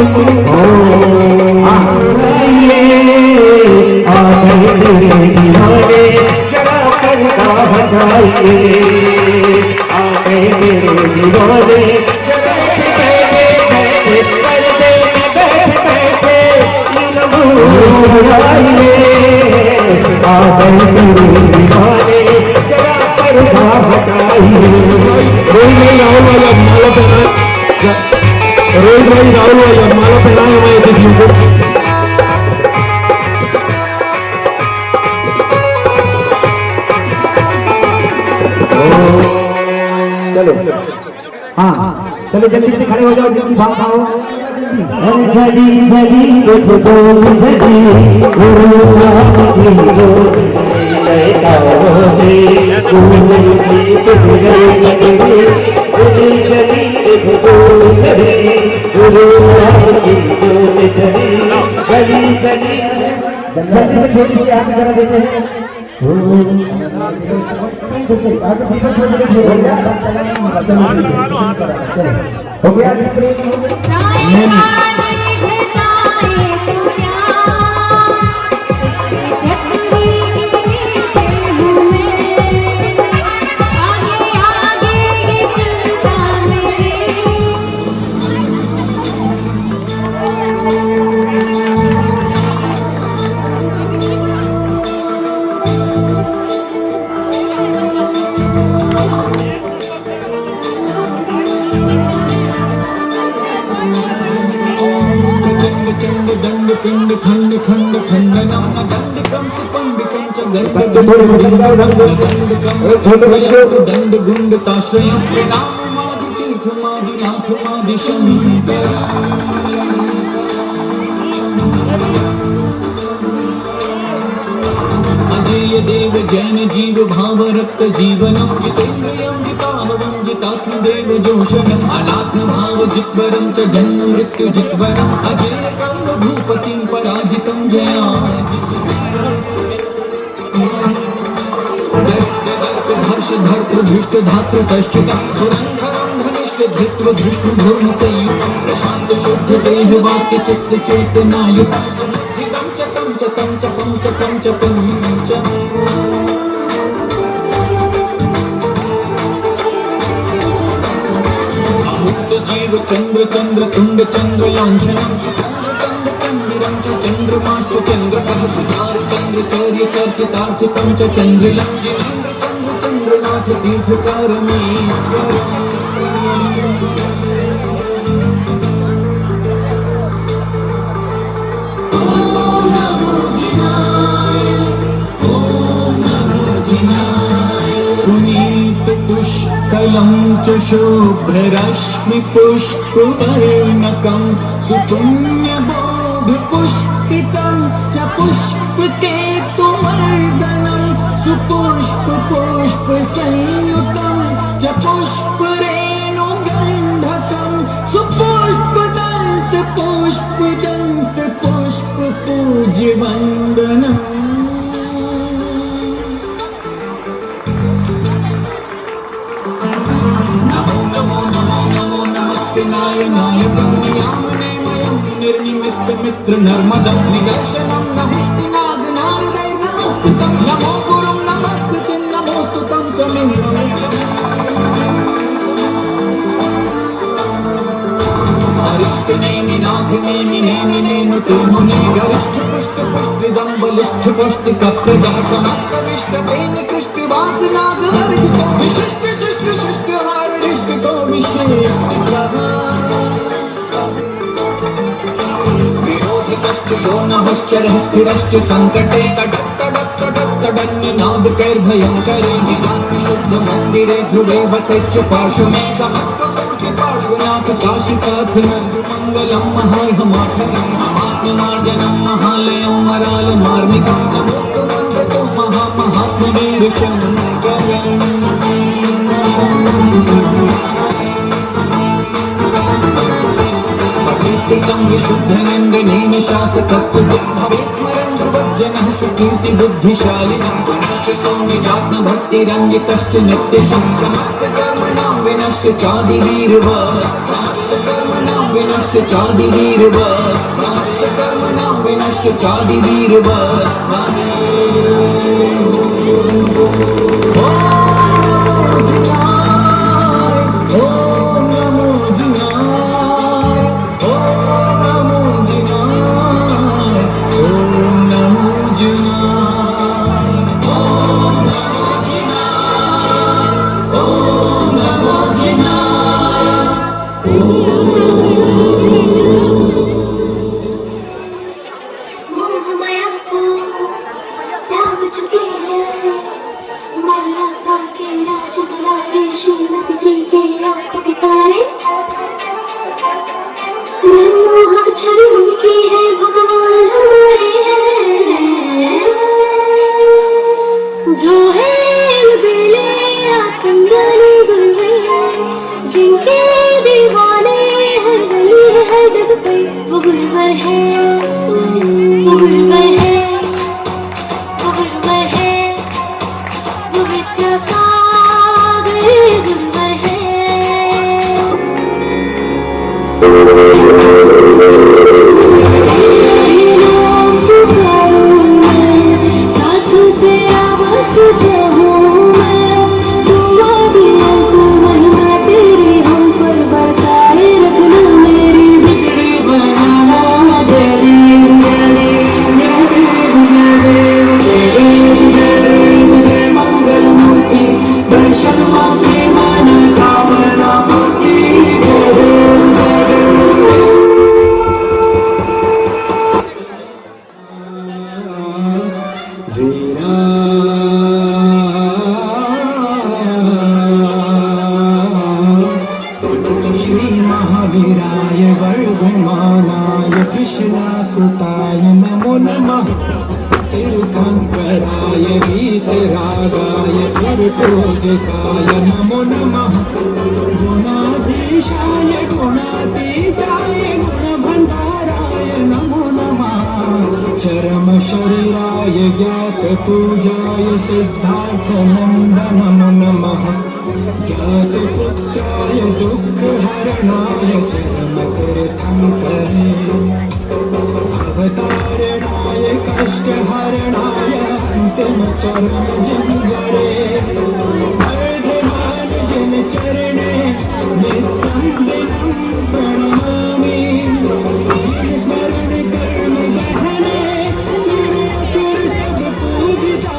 रोहित भाई राहुल भाई अब माला पहनाए हुए देखिए चलो हाँ चलो जल्दी से खड़े हो जाओ जल्दी भाग आओ जड़ी जड़ी जड़ी जल्दी से छोटी सी आगे करा देते हैं हो गया दंड पिंड खंड खंड खंड नाम दंड कम सुपंड कंच दंड गुंड ताश्रय नाम माधु तीर्थ माधु नाथ माधु शंकर अजय देव जैन जीव भाव रक्त जीवनम जितेन्द्रियं जिताहवं जितात्मदेव जोषणम् अनात्म भाव जित्वरं च जन्म मृत्यु जित्वरम् अजय कर्म भूपतिं पराजितं जयाजित हर्ष धर्तृ धृष्ट धात्र कश्चिदं धुरन्धरं धनिष्ठ धृत्व धृष्णु धर्म संयुतं प्रशांत शुद्ध देह वाक्य चित्त चेतनायुतं सुमधिगं च तं च तं च पंचकं च पंच अमुक्त जीव चंद्र चंद्र तुंड चंद्र लांछनं सुचंद्र चंद्र चंद्रं च चंद्रमाश्च चंद्रकः सुचारु चंद्र चर्य चर्चितार्चितं च चंद्रिलं जिनेन्द्र चंद्र चंद्रनाथ तीर्थकारमीश्वर पुनीत पुष्कलं च शुभ्ररश्मि पुष्पवर्णकं सुपुण्यबोध पुष्पितं च पुष्पकेतुमर्दनं सुपुष्प पुष्प संयुतं च पुष्परेणुगन्धकं सुपुष्पदन्त पुष्पदन्त पुष्प पूज्यवन्दनम् नारायणाय करुणयामनेमयं निर्निमित्त मित्र नर्मदं निदर्शनं नमुष्टिनाग नारदैर्नमस्कृतं नमो गुरुं नमस्कृतिं नमोस्तुतं च मिन्नम् अरिष्टनेमि नाथिनेमि नेमि नेनुते मुने गरिष्ठ पुष्ट पुष्टिदं बलिष्ठ पुष्टि कप्रदं समस्तविष्टतेन कृष्टिवासनाग वर्जितं विशिष्ट शिष्ट शिष्ट हार रिष्टको विशिष्ट विरोधितश्च यो नभश्चरः स्थिरश्च सङ्कटे तडत्तडत्तडत्तडन्निनादकैर्भयङ्करे निजात्मशुद्धमन्दिरे ध्रुवे वसेच्च पार्श्वमे समत्वकौति पार्श्वनाथ काशिकाथिमङ्गलं महार्हमाठरं महात्म्यमार्जनं महालयं मरालमार्मिकं नमोऽस्तु वन्दतं महात्मने ऋषङ्करम् पवित्रं विशुद्धनन्दनेन शासकस्तु भवेत् स्मरन् ध्रुवज्जनः सुकीर्ति बुद्धिशालिनः पुनश्च सौम्यजात्मभक्तिरञ्जितश्च नित्यशं समस्तकर्मणां विनश्च चादिवीर्वा समस्तकर्मणां विनश्य चादिवीर्वत् समस्तकर्मणां विनश्य चादिवीर्वत् जिनके दीवाने हर गली हर जग पे वो गुलवर है, वो गुलवर है, वो गुलवर है, वो विद्यासागर गुलवर है। नाम पुकारूं मैं, साथ तेरा बस चाहूं मैं, दुआ भी हमको महिमा तेरी हम पर बरसाए रखना, मेरी बिगड़ी बनाना जय देव जय देव जय देव जय देव जय देव जय देव जय मंगल मूर्ति दर्शन मांगे मन कामना पूर्ति जय देव जय देव। श्री महावीराय वर्धमानाय कृष्णासुताय नमो नमः तीर्थंकराय वीतरागाय स्वरपूजकाय नमो नमः गुणाधीशाय गुणातीताय गुणभण्डाराय नमो नमः चरम शरीराय ज्ञातपूजाय सिद्धार्थनन्दन नमो नमः ज्ञातपुत्राय दुःखहरणाय चरमतीर्थंकरे अवतारणाय कष्टहरणाय अन्तिमचरणजिह्वरे वर्धमान जनचरणे नित्यं दिनं प्रणमामि जिन स्मरण कर्म गहने सुर सब पूजिता।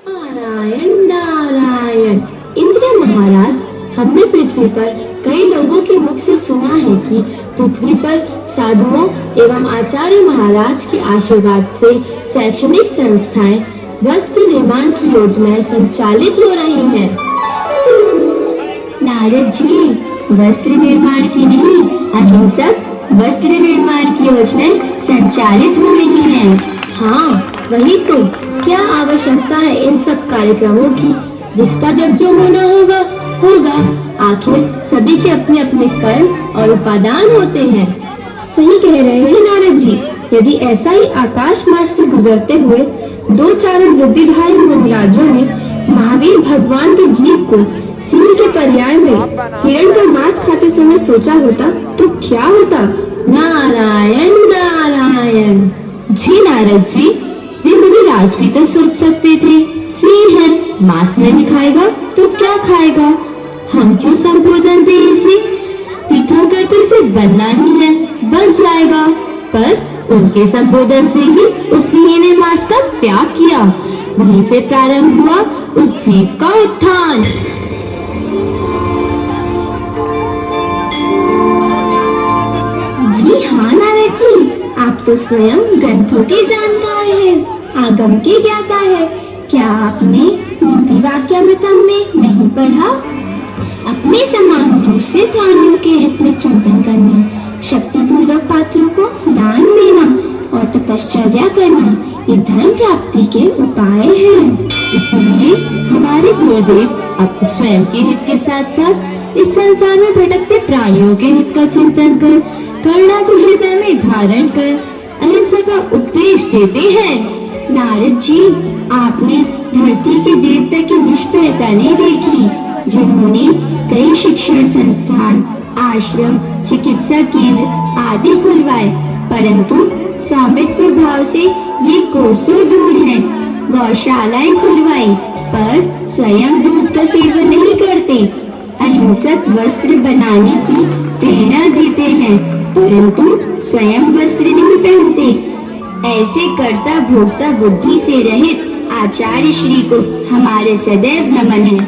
नारायण नारायण। इंद्र महाराज, हमने पृथ्वी पर कई लोगों के मुख से सुना है कि पृथ्वी पर साधुओं एवं आचार्य महाराज के आशीर्वाद से शैक्षणिक संस्थाएं, वस्त्र निर्माण की योजनाएं संचालित हो रही हैं। नारद जी, वस्त्र निर्माण की नहीं, अहिंसक वस्त्र निर्माण की योजनाएं संचालित हो रही हैं। हाँ, वही तो। क्या आवश्यकता है इन सब कार्यक्रमों की? जिसका जब जो होना होगा होगा। आखिर सभी के अपने अपने कर्म और उपादान होते हैं। सही कह रहे हैं नारद जी। यदि ऐसा ही आकाश मार्ग से गुजरते हुए दो चारों बुद्धिधारी महाराजों ने महावीर भगवान के जीव को सिंह के पर्याय में हिरण का मांस खाते समय सोचा होता तो क्या होता? नारायण नारायण। जी नारद जी, वे मुनिराज भी तो सोच सकते थे। सिंह है, मांस नहीं खाएगा तो क्या खाएगा? हम क्यों संबोधन दे इसे? तीर्थंकर तो इसे बनना ही है, बन जाएगा। पर उनके संबोधन से ही उस सिंह ने मांस का त्याग किया। वहीं से प्रारंभ हुआ उस जीव का उत्थान। जी हाँ नारद जी, आप तो स्वयं ग्रंथों के जानकार हैं, आगम के ज्ञाता है। क्या आपने नीति वाक्यामृतम में नहीं पढ़ा? अपने समान दूसरे प्राणियों के हित में चिंतन करना, शक्ति पूर्वक पात्रों को दान देना और तपश्चर्या करना, ये धर्म प्राप्ति के उपाय हैं। इसलिए हमारे गुरुदेव अब स्वयं के हित के साथ साथ इस संसार में भटकते प्राणियों के हित का चिंतन कर, करुणा को हृदय में धारण कर अहिंसा का उपदेश देते हैं। नारद जी, आपने धरती के देवता की निष्ठता नहीं देखी, जिन्होंने कई शिक्षण संस्थान आश्रम, चिकित्सा केंद्र आदि खुलवाए, परंतु स्वामित्व भाव से ये कोसों दूर हैं। गौशालाएं खुलवाई पर स्वयं दूध का सेवन नहीं करते। अहिंसक वस्त्र बनाने की प्रेरणा देते हैं, परंतु स्वयं वस्त्र नहीं पहनते। ऐसे कर्ता भोक्ता बुद्धि से रहित आचार्य श्री को हमारे सदैव नमन है।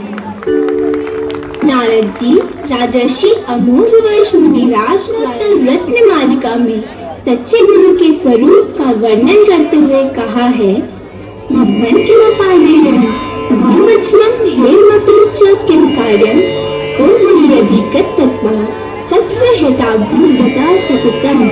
नारद जी, राजर्षि अमोघ वर्ष मुनिराज रत्न मालिका में सच्चे गुरु के स्वरूप का वर्णन करते हुए कहा है, भगवान किमपादेयं धर्मचनं हेमपि च किं कार्यं को यदिकत् तत्त्वं सत्त्वहिताभूतः सततं।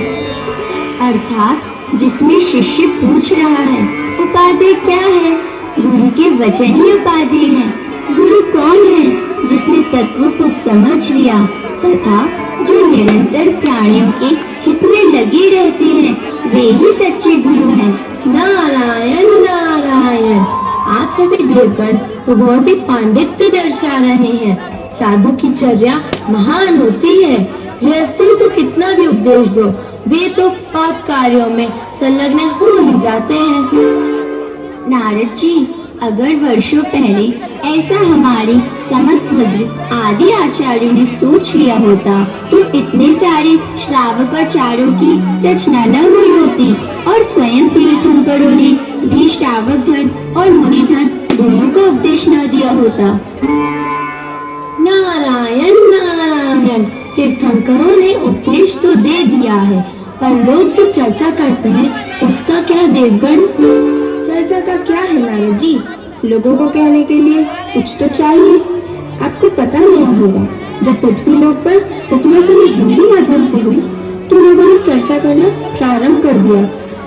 अर्थात जिसमें शिष्य पूछ रहा है उपादेय क्या है, गुरु के वचन ही उपादेय है। गुरु कौन है? जिसने तत्व को समझ लिया तथा जो निरंतर प्राणियों के हित में लगे रहते हैं, वे ही सच्चे गुरु हैं। नारायण नारायण। आप सभी देवगण तो बहुत ही पांडित्य दर्शा रहे हैं। साधु की चर्या महान होती है। गृहस्थों को कितना भी उपदेश दो, वे तो पाप कार्यों में संलग्न हो ही जाते हैं। नारद जी, अगर वर्षों पहले ऐसा हमारे समदभद्र आदि आचार्यों ने सोच लिया होता तो इतने सारे श्रावकाचार्यों की रचना न हुई होती और स्वयं तीर्थंकरों ने भी श्रावक धन और मुनि धन दोनों का उपदेश न दिया होता। नारायण नारायण। तीर्थंकरों ने उपदेश तो दे दिया है, पर लोग जो चर्चा करते हैं उसका क्या देवगण? चर्चा का क्या है नारद जी? लोगों को कहने के लिए कुछ तो चाहिए। आपको पता नहीं होगा, जब पृथ्वी लोक पर प्रतिभा स्थली हिंदी माध्यम से हुई तो लोगों ने चर्चा करना प्रारंभ कर दिया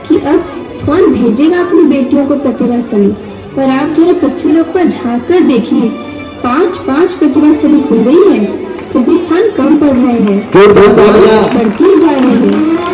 कि अब कौन भेजेगा अपनी बेटियों को प्रतिभा स्थली। पर आप जरा पृथ्वी लोक पर झाँक कर देखिए, 5-5 प्रतिभा स्थली खुल गई है, फिर भी स्थान कम पड़ रहे हैं, बढ़ती जा रही है।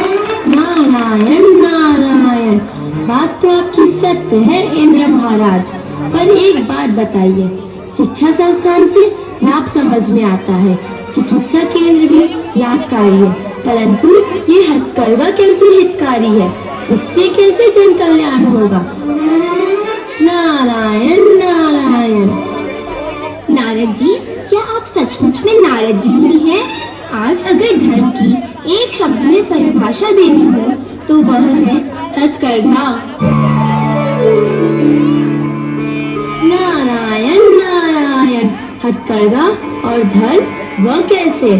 नारायण नारायण। बात तो आपकी सत्य है इंद्र महाराज, पर एक बात बताइए, शिक्षा संस्थान से लाभ समझ में आता है, चिकित्सा केंद्र भी लाभकारी है, परंतु ये हथकरघा कैसे हितकारी है? इससे कैसे जन कल्याण होगा? नारायण नारायण। नारद जी, क्या आप सचमुच में नारद जी ही हैं? आज अगर धर्म की एक शब्द में परिभाषा देनी हो तो वह है हथकरघा। नारायण नारायण। हथकरघा और धर्म वह कैसे?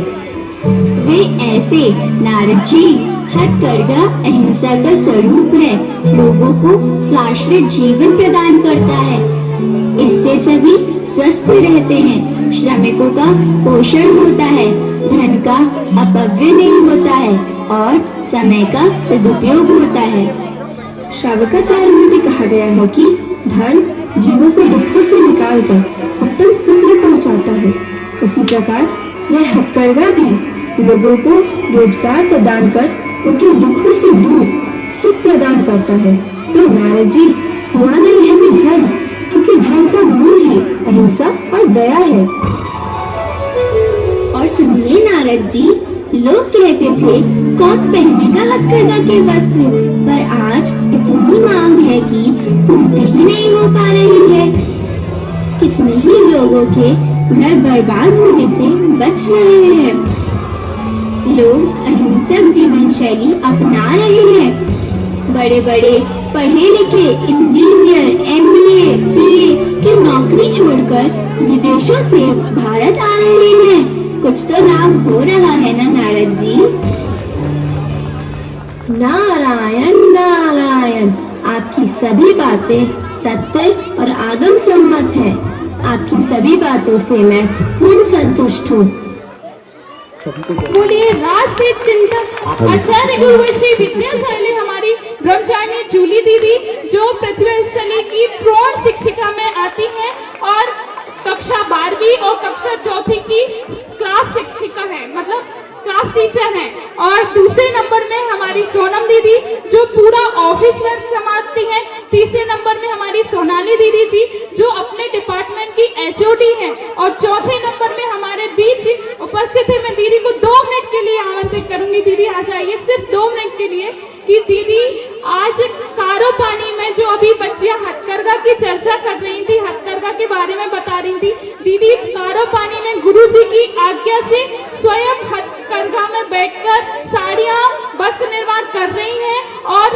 वे ऐसे नारद जी, हथकरघा अहिंसा का स्वरूप है, लोगों को स्वाश्रित जीवन प्रदान करता है। इससे सभी स्वस्थ रहते हैं, श्रमिकों का पोषण होता है, धन का अपव्यय नहीं होता है और समय का सदुपयोग होता है। श्रावकाचार्य में भी कहा गया है कि धन जीवों को दुखों से निकालकर उत्तम सुख में पहुंचाता है। उसी प्रकार यह हथकरघा भी लोगों को रोजगार प्रदान कर उनके दुखों से दूर सुख प्रदान करता है। तो नारद जी, हुआ नहीं है भी धर्म, क्योंकि धर्म का मूल ही अहिंसा और दया है। और सुनिए नारद जी, लोग कहते थे कौन पहनेगा हथकरघा के वस्त्र, पर आज इतनी मांग है कि पूर्ति ही नहीं हो पा रही है। कितने ही लोगों के घर बर्बाद होने से बच रहे हैं। लोग अहिंसक जीवन शैली अपना रहे हैं। बड़े बड़े पढ़े लिखे इंजीनियर, MBA, CA की नौकरी छोड़कर विदेशों से भारत आ रहे हैं। कुछ तो लाभ हो रहा है ना नारद जी? नारायण नारायण। आपकी सभी बातें सत्य और आगम सम्मत है। आपकी सभी बातों से मैं पूर्ण संतुष्ट हूँ। बोलिए राष्ट्रीय चिंतक आचार्य गुरु श्री विद्यासागर हमारी ब्रह्मचारिणी जूली दीदी, जो प्रतिभा स्थली की प्रौढ़ शिक्षिका में आती हैं और कक्षा 12वीं और कक्षा 4वीं की क्लास शिक्षिका है, मतलब क्लास टीचर हैं। और दूसरे नंबर में हमारी सोनम दीदी, जो पूरा ऑफिस वर्क संभालती हैं। तीसरे नंबर में हमारी सोनाली दीदी जी, जो अपने डिपार्टमेंट की HOD हैं। और चौथे नंबर में हमारे बीच उपस्थित उपस्थित है, मैं दीदी को 2 मिनट के लिए आमंत्रित करूंगी। दीदी आ जाइए सिर्फ 2 मिनट के लिए कि दीदी आज कारो पानी में जो अभी बच्चियां हथकरघा की चर्चा कर रही थी, हथकरघा के बारे में बता रही थी, दीदी कारो पानी में गुरुजी की आज्ञा से स्वयं हथकरघा में बैठकर साड़ियां वस्त्र निर्माण कर रही हैं और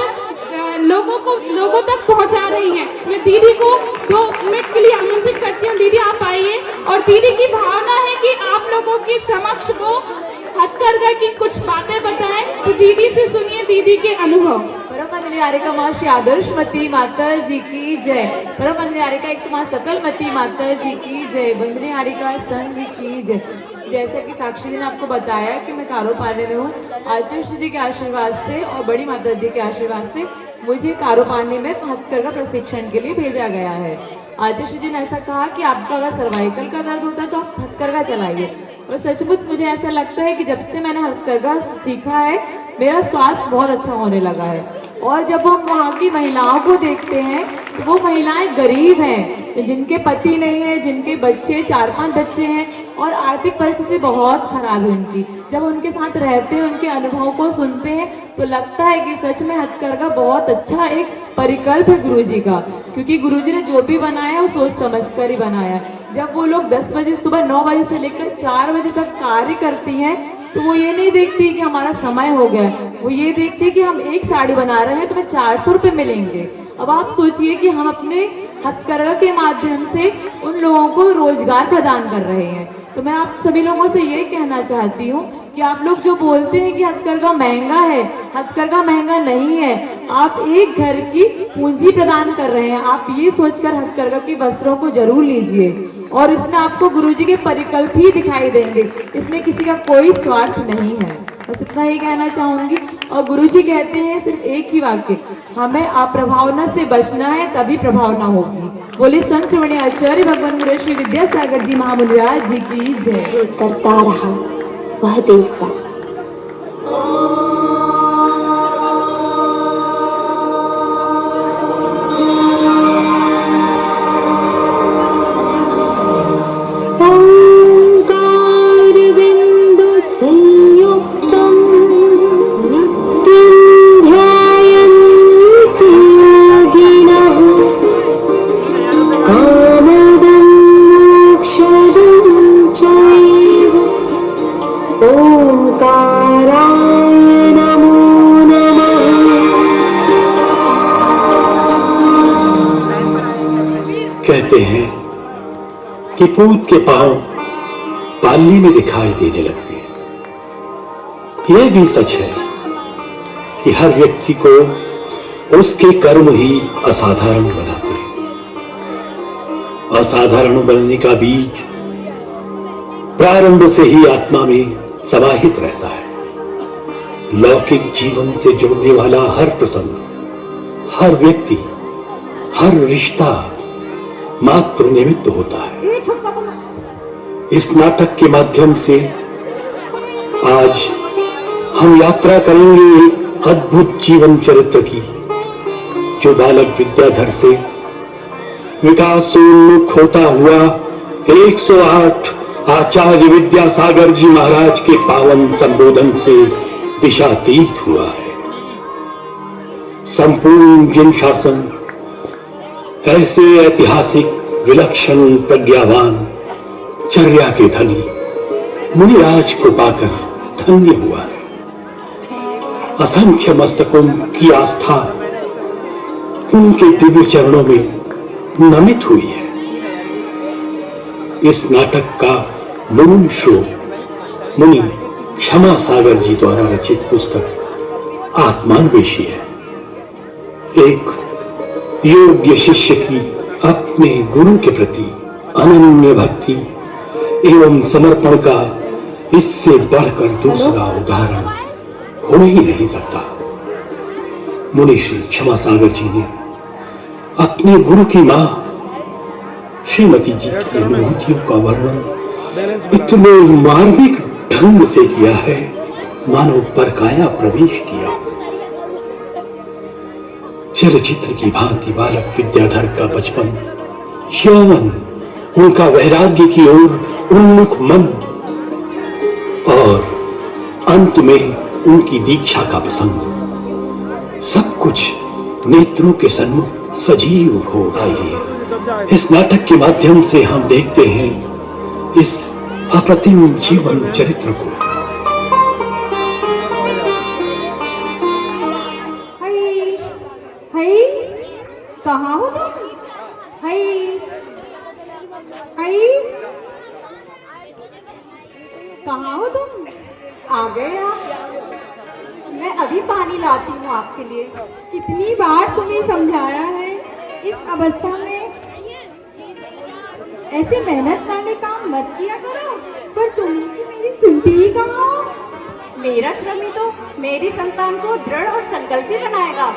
लोगों तक पहुंचा रही हैं। मैं दीदी को 2 मिनट के लिए आमंत्रित करती हूँ। दीदी आप आइए और दीदी की भावना है कि आप लोगों के समक्ष वो हथकरघा की कुछ बातें बताएं, तो दीदी से सुनिए दीदी के अनुभव। परम वंदनीय आर्यका माँ श्री आदर्शमती माता जी की जय। परम वंदनीय आर्यका 100 माँ सकलमती माता जी की जय। वंदनीय आर्यका संघ की जय। जैसा कि साक्षी जी ने आपको बताया कि मैं कारो पाने में हूँ, आचार्य जी के आशीर्वाद से और बड़ी माता जी के आशीर्वाद से मुझे कारो पाने में हथकरघा प्रशिक्षण के लिए भेजा गया है। आचार्य जी ने ऐसा कहा कि आपका अगर सर्वाइकल का दर्द होता है तो आप हथकरघा चलाइए, और सचमुच मुझे ऐसा लगता है कि जब से मैंने हथकरघा सीखा है मेरा स्वास्थ्य बहुत अच्छा होने लगा है। और जब हम वहाँ की महिलाओं को देखते हैं तो वो महिलाएं गरीब हैं, जिनके पति नहीं है, जिनके बच्चे 4-5 बच्चे हैं और आर्थिक परिस्थिति बहुत खराब है उनकी। जब उनके साथ रहते हैं, उनके अनुभव को सुनते हैं तो लगता है कि सच में हथकरघा बहुत अच्छा एक परिकल्प है गुरुजी का, क्योंकि गुरुजी ने जो भी बनाया वो सोच समझ कर ही बनाया। जब वो लोग 10 बजे सुबह 9 बजे से लेकर 4 बजे तक कार्य करती हैं तो वो ये नहीं देखती कि हमारा समय हो गया, वो ये देखती कि हम एक साड़ी बना रहे हैं तो हमें 400 रुपये मिलेंगे। अब आप सोचिए कि हम अपने हथकरघा के माध्यम से उन लोगों को रोजगार प्रदान कर रहे हैं। तो मैं आप सभी लोगों से ये कहना चाहती हूँ कि आप लोग जो बोलते हैं कि हथकरघा महंगा है, हथकरघा महंगा नहीं है। आप एक घर की पूंजी प्रदान कर रहे हैं। आप ये सोचकर हथकरघा के वस्त्रों को जरूर लीजिए और इसमें आपको गुरुजी के परिकल्प ही दिखाई देंगे। इसमें किसी का कोई स्वार्थ नहीं है, बस इतना ही कहना चाहूंगी। और गुरुजी कहते हैं सिर्फ एक ही वाक्य, हमें अप्रभावना से बचना है, तभी प्रभावना होगी। बोले संत श्रेणी आचार्य भगवान गुरु श्री विद्यासागर जी महामुनिराज जी की जय। जो करता रहा वह देवता। ओंकार बिंदु संयुक्तम नित्यं ध्यायन्ति योगिनः कामदं मोक्षदं चैव ओंकाराय नमो नमः। कहते हैं कि पूत के पांव पालनी में दिखाई देने लगते हैं। यह भी सच है कि हर व्यक्ति को उसके कर्म ही असाधारण बनाते हैं। असाधारण बनने का बीज प्रारंभ से ही आत्मा में समाहित रहता है। लौकिक जीवन से जुड़ने वाला हर प्रसंग, हर व्यक्ति, हर रिश्ता मात्र निमित्त होता है। इस नाटक के माध्यम से आज हम यात्रा करेंगे एक अद्भुत जीवन चरित्र की, जो बालक विद्याधर से विकासोन्मुख होता हुआ 108 आचार्य विद्यासागर जी महाराज के पावन संबोधन से दिशातीत हुआ है। संपूर्ण जिन शासन ऐसे ऐतिहासिक विलक्षण प्रज्ञावान चर्या के धनी मुनिराज को पाकर धन्य हुआ है। असंख्य मस्तकों की आस्था उनके दिव्य चरणों में नमित हुई है। इस नाटक का मूल स्रोत मुनि क्षमा सागर जी द्वारा रचित पुस्तक आत्मान्वेषी है। एक योग्य शिष्य की अपने गुरु के प्रति अनन्य भक्ति एवं समर्पण का इससे बढ़कर दूसरा उदाहरण हो ही नहीं सकता। मुनि श्री क्षमा सागर जी ने अपने गुरु की मां श्रीमती जी की अनुभूतियों का वर्णन इतने मार्मिक ढंग से किया है मानो परकाया प्रवेश किया। चलचित्र की भांति बालक विद्याधर का बचपन, यौवन, उनका वैराग्य की ओर उन्मुख मन अंत में उनकी दीक्षा का प्रसंग, सब कुछ नेत्रों के सन्मुख सजीव हो रही है। इस नाटक के माध्यम से हम देखते हैं इस अप्रतिम जीवन चरित्र को। हई कहाँ हो तुम? हई कहाँ हो तुम? आ गए आप? मैं अभी पानी लाती हूँ आपके लिए। कितनी बार तुम्हें समझाया है इस अवस्था में ऐसे मेहनत वाले काम मत किया करो, पर तुम मेरी सुनती ही कहाँ हो? मेरा श्रम ही तो मेरी संतान को दृढ़ और संकल्पी बनाएगा।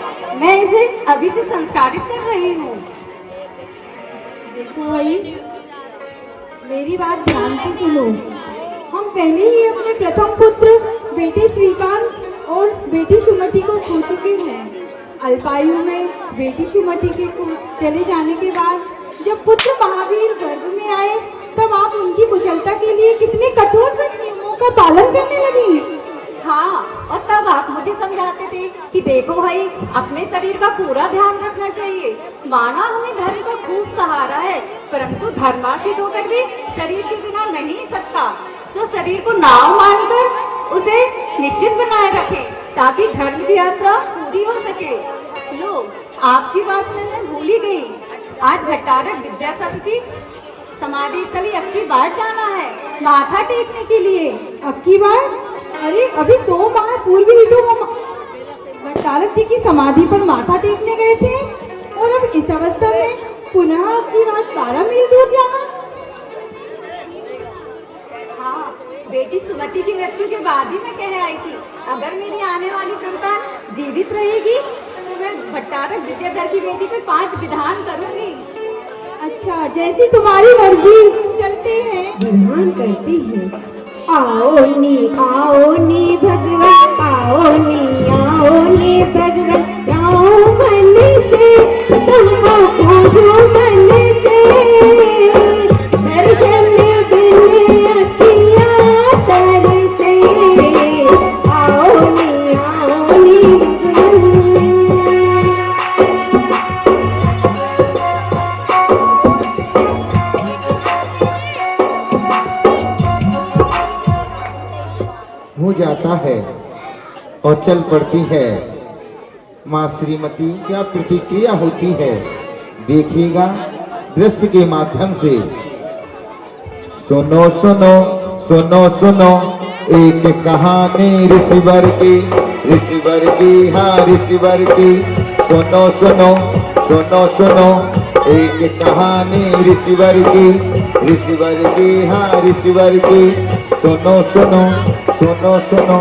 मैं इसे अभी से संस्कारित कर रही हूँ। देखो भाई, मेरी बात ध्यान से सुनो। हम पहले ही अपने प्रथम पुत्र बेटे श्रीकांत और बेटी सुमति को खो चुके हैं। अल्पायु में बेटी सुमति के चले जाने के बाद जब पुत्र महावीर गर्भ में आए, तब आप उनकी कुशलता के लिए कितने कठोर नियमों का पालन करने लगी। हाँ, और तब आप मुझे समझाते थे कि देखो भाई, अपने शरीर का पूरा ध्यान रखना चाहिए। माना हमें धर्म का खूब सहारा है, परंतु धर्माशित होकर भी शरीर के बिना नहीं सकता। सो शरीर को नाव मानकर उसे निश्चित बनाए रखें, ताकि धर्म की यात्रा पूरी हो सके। लो, आपकी बात मैं भूल ही गई। आज भट्टारक विद्यासागर की समाधि स्थली अब की बार जाना है, माथा टेकने के लिए। अब की बार? अरे अभी 2 माह पूर्व ही तो हम भट्टारक जी की समाधि पर माथा टेकने गए थे, और अब इस अवस्था में पुनः अब की बार 12 मील दूर जाना। हाँ, बेटी सुमति की मृत्यु के बाद ही मैं कह आई थी, अगर मेरी आने वाली संतान जीवित रहेगी तो मैं भट्टारक विद्याधर की बेटी पर 5 विधान करूंगी। अच्छा, जैसी तुम्हारी मर्जी, चलते हैं। विधान करती है। आओ नी भगवान, आओ नी भगवान, आओ मन से तुमको पूजो मन से, दर्शन बिन अखियाँ तरसे, आओ नी भगवान। हो जाता है और चल पड़ती है। माँ श्रीमती क्या प्रतिक्रिया होती है देखिएगा दृश्य के माध्यम से। सुनो सुनो सुनो सुनो एक कहानी ऋषिवर की, हाँ ऋषिवर की। सुनो सुनो सुनो सुनो एक कहानी ऋषिवर की, हाँ ऋषिवर की। सुनो सुनो सुनो सुनो।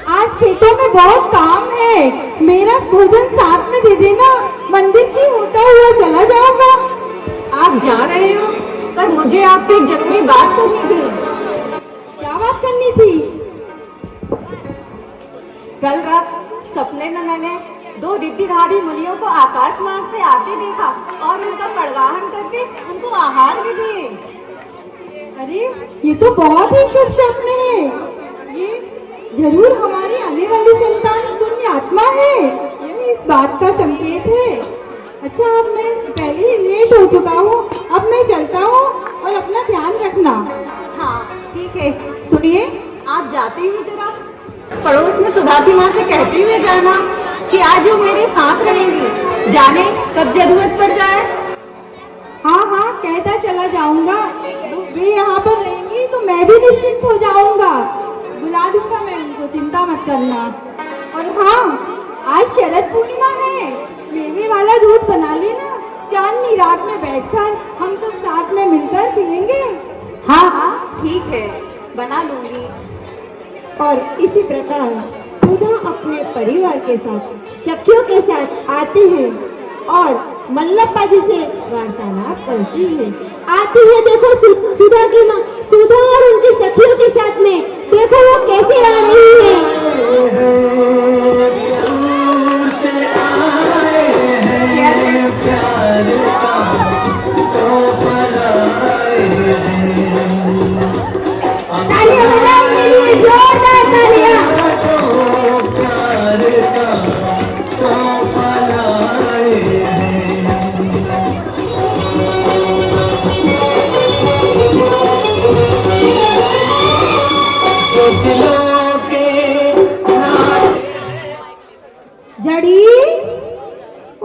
आज खेतों में बहुत काम है, मेरा भोजन साथ में दे देना, मंदिर जी होता हुआ चला जाऊंगा। आप जा रहे हो, पर मुझे आपसे एक जरूरी बात करनी थी। क्या बात करनी थी? कल रात सपने में मैंने 2 रिद्धिधारी मुनियों को आकाश मार्ग से आते देखा और उनका परिवहन करके उनको आहार भी दिए। अरे ये तो बहुत ही शुभ स्वप्न है। ये जरूर हमारी आने वाली संतान पुण्य आत्मा है, ये इस बात का संकेत है। अच्छा, अब मैं पहले ही लेट हो चुका हूँ, अब मैं चलता हूँ और अपना ध्यान रखना। हाँ ठीक है, सुनिए, आप जाते हुए जरा पड़ोस में सुधाती माँ से कहते हुए जाना कि आज वो मेरे साथ रहेंगी, जाने कब जरूरत पड़ जाए। हाँ हाँ, कहता चला जाऊंगा। वे यहाँ पर रहेंगी तो मैं भी निश्चिंत हो जाऊंगा। बुला दूंगा मैं उनको, चिंता मत करना। और हाँ, आज शरद पूर्णिमा है, मेवे वाला दूध बना लेना, चांदनी रात में बैठकर हम सब साथ में मिलकर पियेंगे। हाँ हाँ ठीक है, बना लूंगी। और इसी प्रकार सुधा अपने परिवार के साथ, सखियों के साथ आते हैं और मल्लप्पा जी से वार्तालाप करती है। आती है, देखो सुधा की माँ, सुधा और उनकी सखियों के साथ में, देखो वो कैसे आ रही है।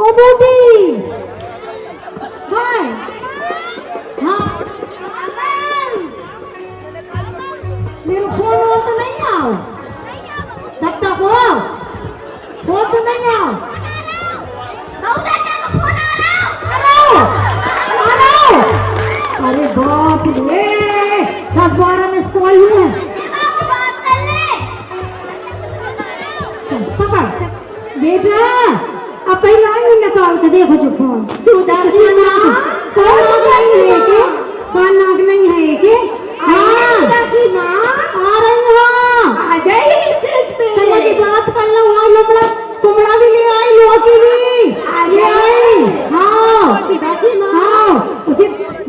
ओ बूटी हाय हाँ मेरे फोन तो नहीं आओ तब तक हो फोन तो नहीं आओ अरे बाप रे 10-12 में स्कूल हुए पकड़ बेटा अब पहले आई निकाल के देखो जो फोन सुधर ना कौन सुधर है के कान नाक नहीं है के हाँ की माँ आ रही हो आ गई स्टेज पे तुम्हारी बात कर लो वहाँ लपड़ा कुमड़ा भी ले आई लोकी भी ले आई हाँ सीधा की माँ हाँ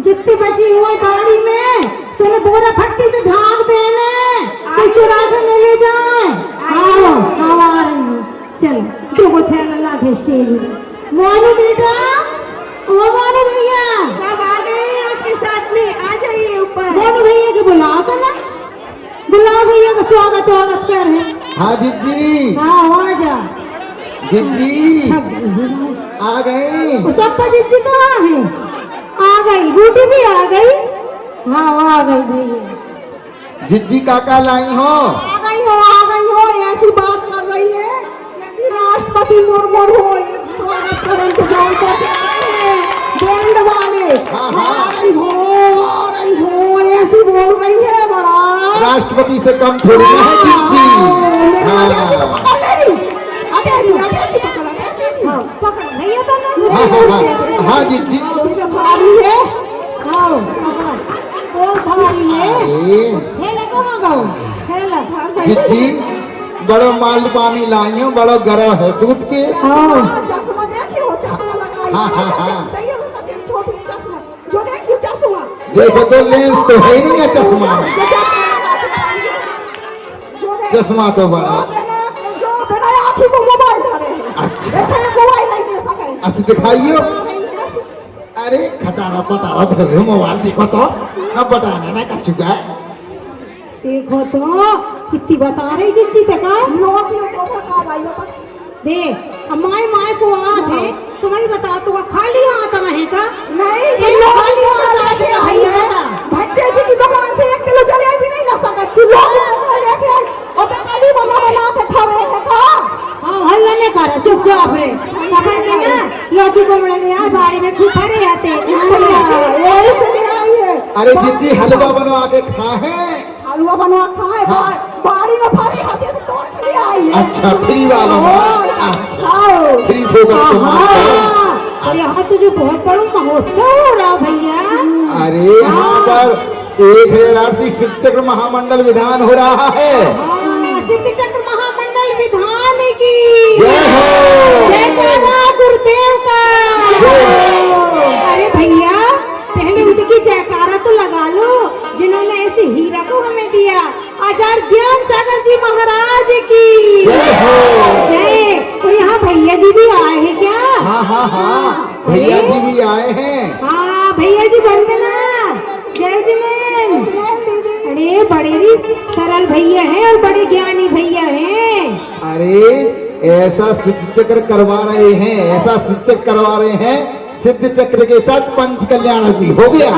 जितनी बची हुई गाड़ी में तुम्हें बोरा फट्टी से ढांक देने तो चुरा के ले ले जाए आओ आओ आ रही हूँ चलो दो थैला ला दे स्टेज मोनू बेटा ओ मोनू भैया सब आ गए आपके साथ में आ जाइए ऊपर मोनू भैया के बुलाओ तो ना बुलाओ भैया का स्वागत कर है हाँ जिज्जी हाँ आ जा जिज्जी आ गए चप्पा जिज्जी कहाँ है आ गई बूटी भी आ गई हाँ आ गई भैया जिज्जी काका लाई हो आ गई हो ऐसी बात कर रही है जैसे राष्ट्रपति मुर्मू हो स्वागत करें तो जान को बैंड वाले हाँ, आ रही हो ऐसी बोल रही है बड़ा राष्ट्रपति से कम थोड़ी ना है जिज्जी पकड़ भैया तो हाँ जिज्जी भारी है खाओ और भारी है खेला कहाँ गाओ खेला जिज्जी बड़ो माल पानी लाई हो बड़ो गरो है सूटकेस चश्मा देखियो चश्मा लगाई हाँ छोटी चश्मा जो देखियो चश्मा देखो तो लेंस तो है नहीं है चश्मा चश्मा तो बड़ा जो बिना आँखी को मोबाइल धरे हैं अच्छा मोबाइल नहीं दे सके अच्छा दिखाइयो अरे खटारा पटारा धर रहे मोबाइल देखो तो न बताना ना कचुगा देखो तो कितनी बता रही जिज्जी तक लोग को बता भाई देख माई माई को हाथ है तुम्हें बता तो खाली हाथ रहेगा नहीं खाली हाथ भट्टे जी की दुकान से 1 किलो जलेबी नहीं ला सकती लोग लेके आए और गाड़ी बना के खावे है का हां हल्ला नहीं कर चुपचाप रे पकड़ के ना लौकी को ले आ गाड़ी में खूब भरे आते ये इसलिए आई है अरे जिज्जी हलवा बनवा के खा है हलवा बनवा खाए बाड़ी में भरे आते तो तोड़ के आई है अच्छा फ्री वाला अच्छा फ्री फोकस तो और यहाँ तो जो बहुत बड़ा महोत्सव हो रहा भैया अरे यहाँ पर 1008 शिवचक्र महामंडल विधान हो रहा है शिवचक्र महामंडल विधान की जय हो जयकारा गुरुदेव का अरे भैया पहले उनकी जयकारा तो लगा लो जिन्होंने ऐसे हीरा को हमें दिया आचार्य ज्ञान सागर जी महाराज की जय हो जय तो यहाँ भैया जी भी आए हैं क्या हाँ भैया जी भी आए हैं हाँ भैया जी वंदना जय जिनेन अरे बड़े ही सरल भैया हैं और बड़े ज्ञानी भैया हैं अरे ऐसा सिद्ध चक्र करवा रहे हैं ऐसा सिद्ध चक्र करवा रहे हैं सिद्ध चक्र के साथ पंच कल्याण भी हो गया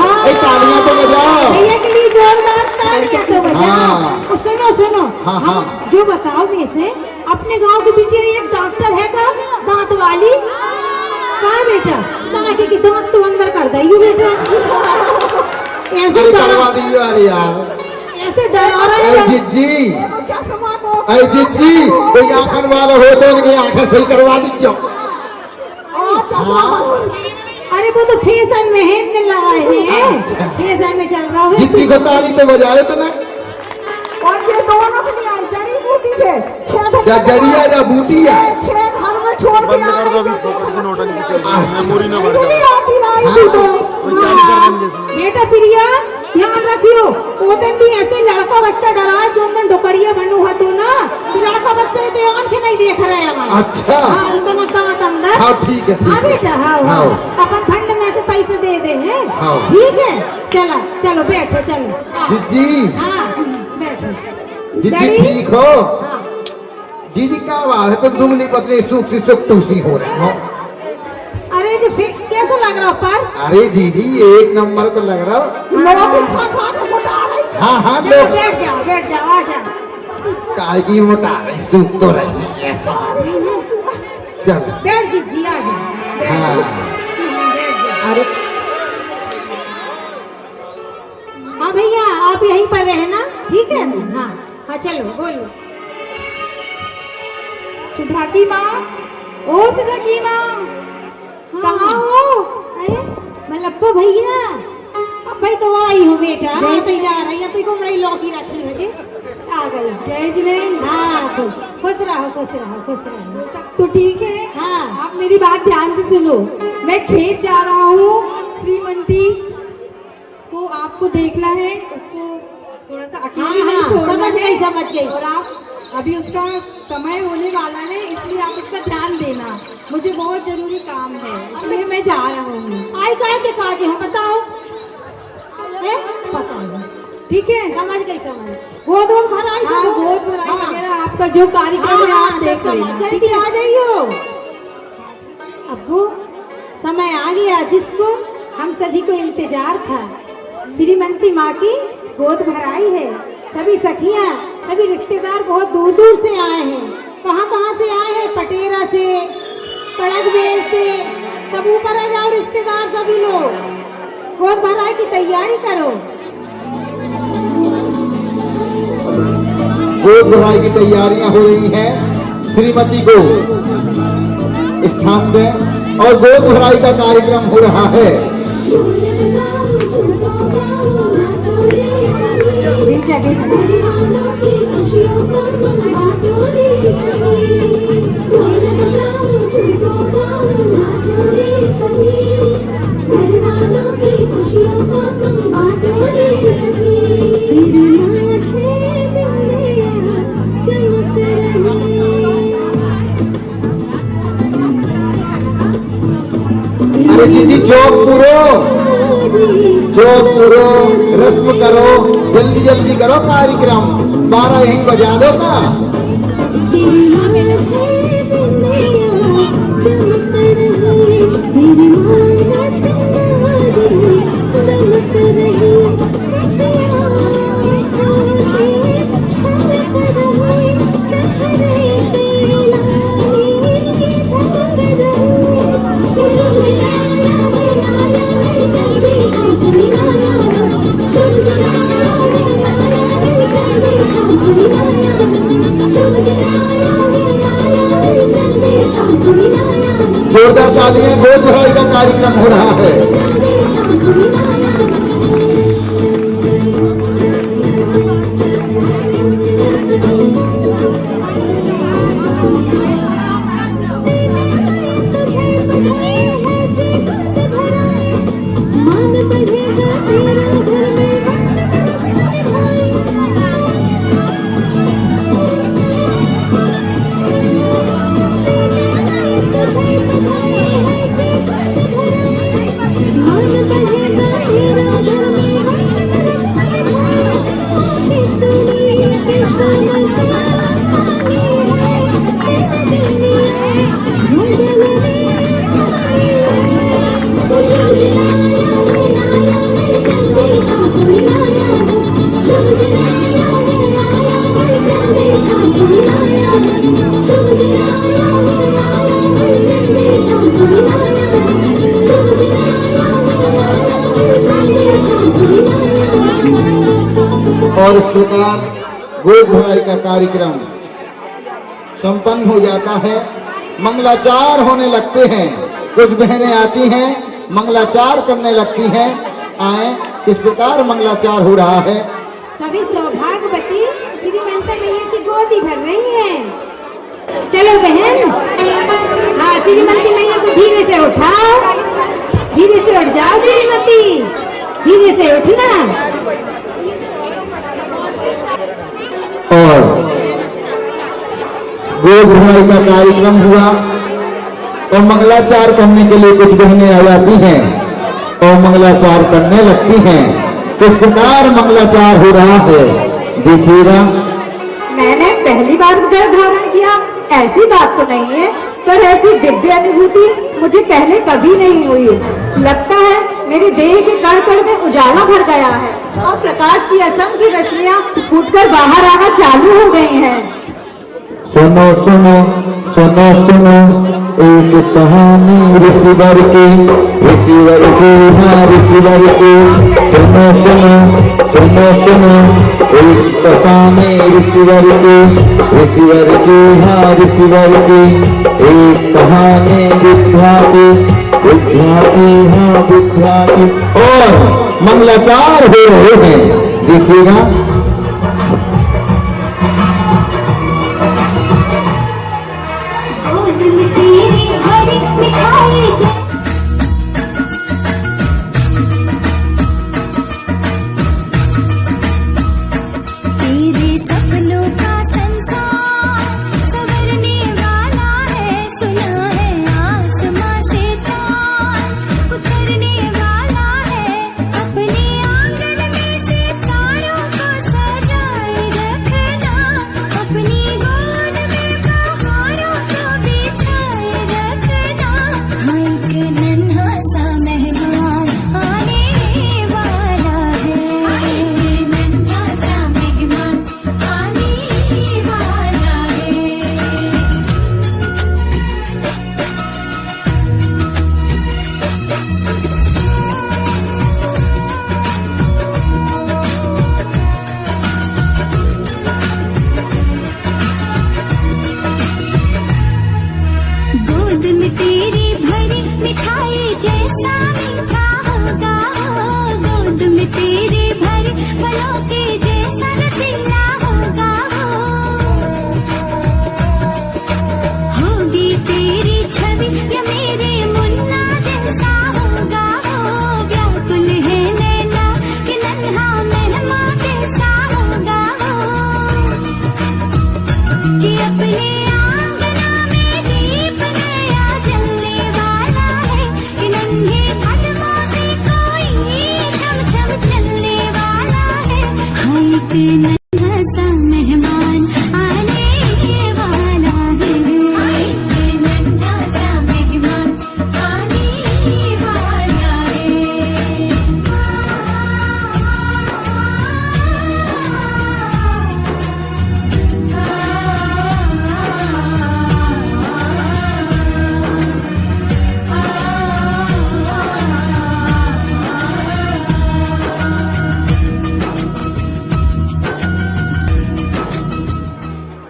तालियां तो बजाओ भैया के लिए जोरदार तालियां तो बजाओ सुनो हाँ जो बताओ वैसे अपने गांव की बिटिया एक डॉक्टर है का दांत वाली कहाँ बेटा दांत की दांत तो अंदर कर दो बेटा ऐसे करवा दियो अरे यार ऐसे डरा रहे हैं जिज्जी कोई आंखन वाला हो तो उनकी आंखें सही करवा दीजिए अरे वो तो फैशन में है लगाए हैं फैशन में चल रहा है जिज्जी को ताली तो बजाए तो ना और ये दोनों के लिए जड़ी बूटी है या जड़िया या बूटी है 6 घर में छोड़ के आ गई मेमोरी ना बढ़ बेटा प्रिया ध्यान रखियो वो दिन भी ऐसे लड़का बच्चा डरा जो दिन डोकरिया बनू है तो ना लड़का बच्चा ध्यान के नहीं देख रहे हमारे अच्छा हाँ उतना दांत अंदर हाँ ठीक है हाँ बेटा हाँ अपन फंड में से पैसे दे दे हैं ठीक है चलो बैठो चलो जिज्जी हाँ बैठो जिज्जी ठीक हो जीजी क्या बात है तो दुगली पतली सुख सी सुख टूसी हो रही हो लग रहा पर्स? अरे दीदी एक नंबर तो लग रहा हो। हाँ हाँ चलो लोग बैठ जाओ आ जाओ। काय की मोटा रही सूख तो रही है चल बैठ जी आ जाओ। हाँ अरे हाँ भैया आप यहीं पर रहना, ठीक है ना? हाँ हाँ चलो बोलो। सिद्धार्थी माँ, ओ सिद्धार्थी माँ, कहाँ हो? अरे मलप्पा भैया, अब भाई तो आई हो बेटा, मैं तो जा रही अपनी को बड़ी लौकी रखी है जी, आ गई। जय जी ने। हाँ खुश रहो खुश रहो खुश रहो। सब तो ठीक है। हाँ आप मेरी बात ध्यान से सुनो। मैं खेत जा रहा हूँ, श्रीमती को आपको देखना है, उसको थोड़ा सा अकेली नहीं छोड़ना है। समझ गई। और आप अभी उसका समय होने वाला है, इसलिए आप उसका ध्यान देना। मुझे बहुत जरूरी काम है, इसलिए मैं जा रहा हूँ। आई काय के काज है बताओ? पता नहीं, ठीक है समझ गई समझ। गोद भराई, हाँ गोद भराई वगैरह आपका जो कार्यक्रम है आप देख लेना। जल्दी आ जाइयो। अब्बू समय आ गया जिसको हम सभी को इंतजार था। श्रीमती माँ की गोद भराई है। सभी सखियाँ सभी रिश्तेदार बहुत दूर दूर से आए हैं। कहाँ से आए हैं? पटेरा से, कड़कबेल से, सब ऊपर आ जाओ रिश्तेदार सभी लोग। गोद भराई की तैयारी करो। गोद भराई की तैयारियां हो रही हैं। श्रीमती को स्थान दें और गोद भराई का कार्यक्रम हो रहा है। अरे दीदी चौक पूरो रस्म करो, जल्दी जल्दी करो कार्यक्रम। 12 यहीं बजा दो का। जोरदार तालियां। गोद भराई का कार्यक्रम हो रहा है। और इस प्रकार गोद भराई का कार्यक्रम संपन्न हो जाता है। मंगलाचार होने लगते हैं। कुछ बहनें आती हैं, मंगलाचार करने लगती हैं। आए किस प्रकार मंगलाचार हो रहा है। सभी सौभाग्यवती श्रीमती मैया की गोदी भर रही हैं। चलो बहन, हाँ श्रीमती मैया को धीरे से उठाओ, धीरे से उठ जाओ श्रीमती, धीरे से उठना। और गोद भराई का कार्यक्रम हुआ और मंगलाचार करने के लिए कुछ बहनें आ जाती हैं और मंगलाचार करने लगती हैं। किस प्रकार मंगलाचार हो रहा है देखिएगा। मैंने पहली बार गर्भ धारण किया, ऐसी बात तो नहीं है, पर ऐसी दिव्य अनुभूति मुझे पहले कभी नहीं हुई। लगता है मेरे देह के कण कण में उजाला भर गया है और प्रकाश की असंख्य रश्मियां फूटकर बाहर आना चालू हो गई हैं। सुनो सुनो सुनो सुनो एक कहानी ऋषिवर की, ऋषिवर की हाँ ऋषिवर की। सुनो सुनो सुनो सुनो एक कहानी ऋषिवर की, ऋषिवर की हाँ ऋषिवर की। एक कहानी विद्या की, विद्या की हाँ विद्या की। और मंगलाचार हो रहे हैं, देखिएगा।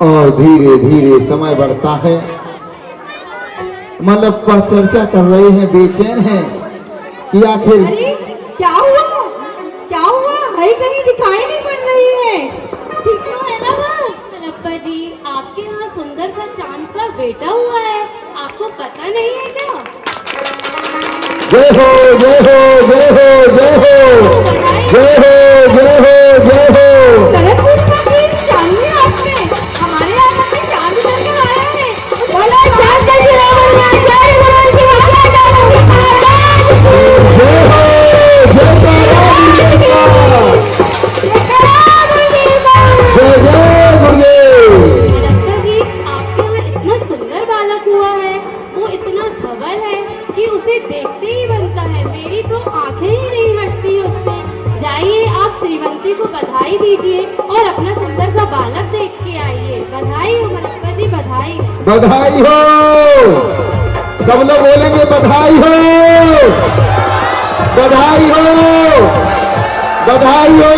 और धीरे धीरे समय बढ़ता है। मतलब पर चर्चा कर रहे हैं, बेचैन हैं कि आखिर क्या हुआ, क्या हुआ? है कहीं दिखाई नहीं पड़ रही है। ठीक तो है ना वो? लप्पा जी, आपके यहाँ सुंदर सा चांद सा बेटा हुआ है, आपको पता नहीं है क्या? जय हो जय हो जय हो जय हो जय हो जय हो जय हो। चाहिए आपने हमारे यहाँ से चांद करके आए हैं। बोला चांद का शिरोमणि आचार्य भगवान श्री महाराज जय हो जय जय गुरुदेव। लप्पा जी, आपके यहाँ इतना सुंदर बालक हुआ है, वो इतना धवल है कि उसे देखते ही बनता है। मेरी तो आंखें ही नहीं हटती उससे। जाइए, आप श्रीमती को बधाई दीजिए और अपना सुंदर सा बालक देख के आइए। बधाई हो लप्पा जी, बधाई। बधाई हो, सब लोग बोलेंगे बधाई हो, बधाई हो, बधाई हो,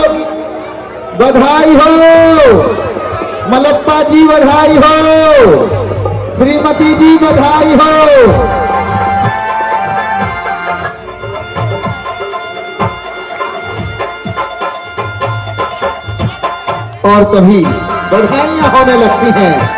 बधाई हो। मलप्पा जी बधाई हो, श्रीमती जी बधाई हो। और तभी बधाइयां होने लगती हैं।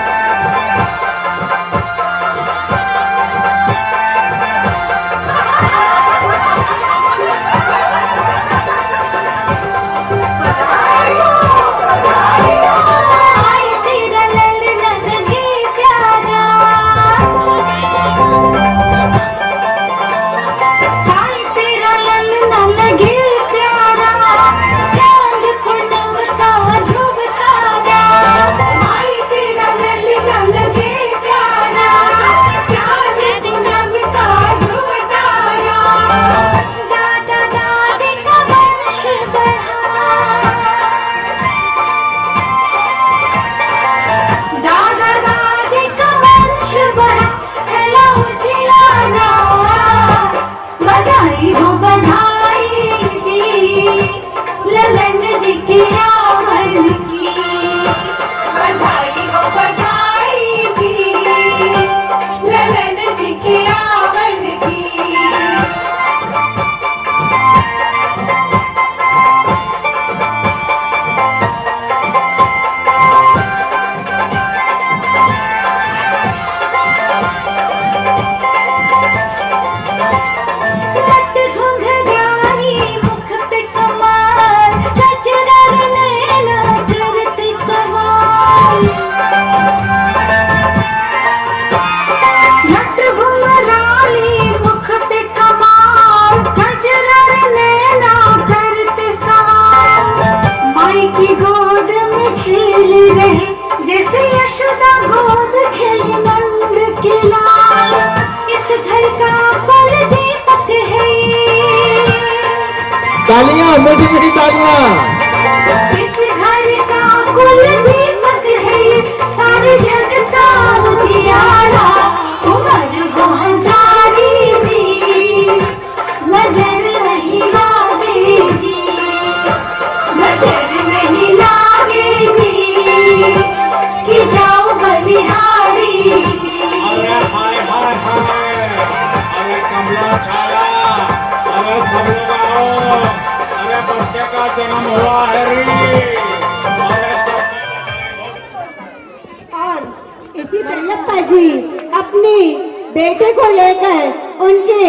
हाँ मीठी मीठी तालियां। इस घर का कुल दीपक है सारे जग का उजियारा उमर गुलजारी जी नजर नहीं लागे जी नजर नहीं लागे जी कि जाओ बलिहारी जी। अरे हाय हाय हाय, अरे कमला छाया, अरे सब लोग आओ, अरे बच्चे का जन्म हुआ है रे, अरे सब। और इसी मल्लप्पा जी अपने बेटे को लेकर उनके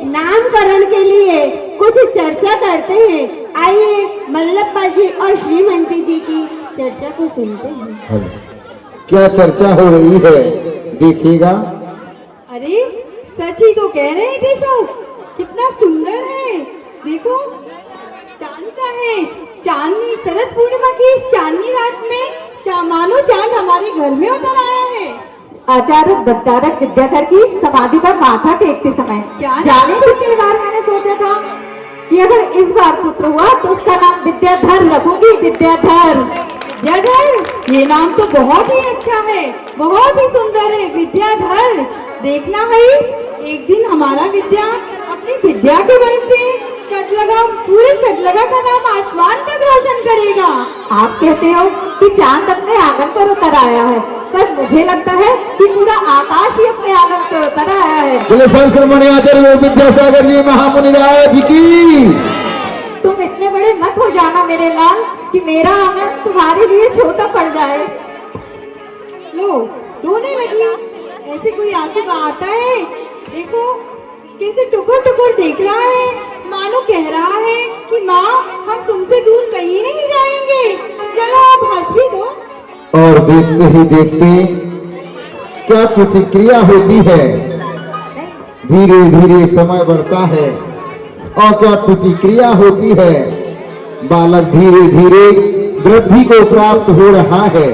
नामकरण के लिए कुछ चर्चा करते हैं। आइए मल्लप्पा जी और श्रीमती जी की चर्चा को सुनते हैं। क्या चर्चा हो रही है देखिएगा। अरे सच ही तो कह रहे थे सब, कितना सुंदर है। देखो चांद सा है, चांदनी शरद पूर्णिमा की इस चांदनी रात में मानो चांद हमारे घर में उतर आया है। आचार्य दत्तारक विद्याधर की समाधि पर माथा टेकते समय क्या जाने पिछली बार मैंने सोचा था कि अगर इस बार पुत्र हुआ तो उसका नाम विद्याधर रखूंगी। विद्याधर, विद्याधर, ये नाम तो बहुत ही अच्छा है, बहुत ही सुंदर है। विद्याधर, देखना है एक दिन हमारा विद्या अपनी विद्या के बल से शतलगा, पूरे शतलगा का नाम आसमान तक रोशन करेगा। आप कहते हो कि चांद अपने आंगन पर उतर आया है, पर मुझे लगता है कि पूरा आकाश ही अपने आंगन पर उतर आया है। बोले संस्मरणीय आचार्य विद्यासागर जी महामुनि राज की। तुम इतने बड़े मत हो जाना मेरे लाल कि मेरा आंगन तुम्हारे लिए छोटा पड़ जाए। लो रोने लगी, ऐसे कोई आंसू आता है? देखो कैसे टुकुर टुकुर देख रहा है, मानो कह रहा है कि माँ हम तुमसे दूर कहीं नहीं जाएंगे, चलो आप हंस भी दो। और देखते ही देखते क्या प्रतिक्रिया होती है, धीरे धीरे समय बढ़ता है और क्या प्रतिक्रिया होती है, बालक धीरे धीरे वृद्धि को प्राप्त हो रहा है।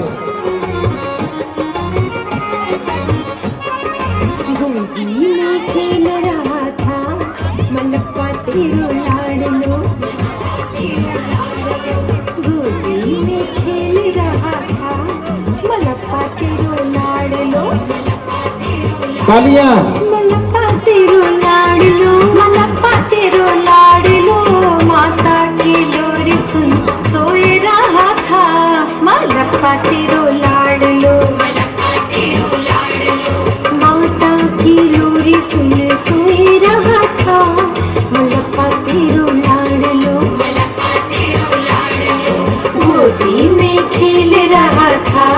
तालियां। मलप्पा तेरो लाडलो, मलप्पा तेरो लाडलो, माता की लोरी सुन सोए रहा था। मलप्पा तेरो लाडलो, माता की लोरी सुन सोए रहा था। मलप्पा तेरो लाडलो, गोदी में खेल रहा था।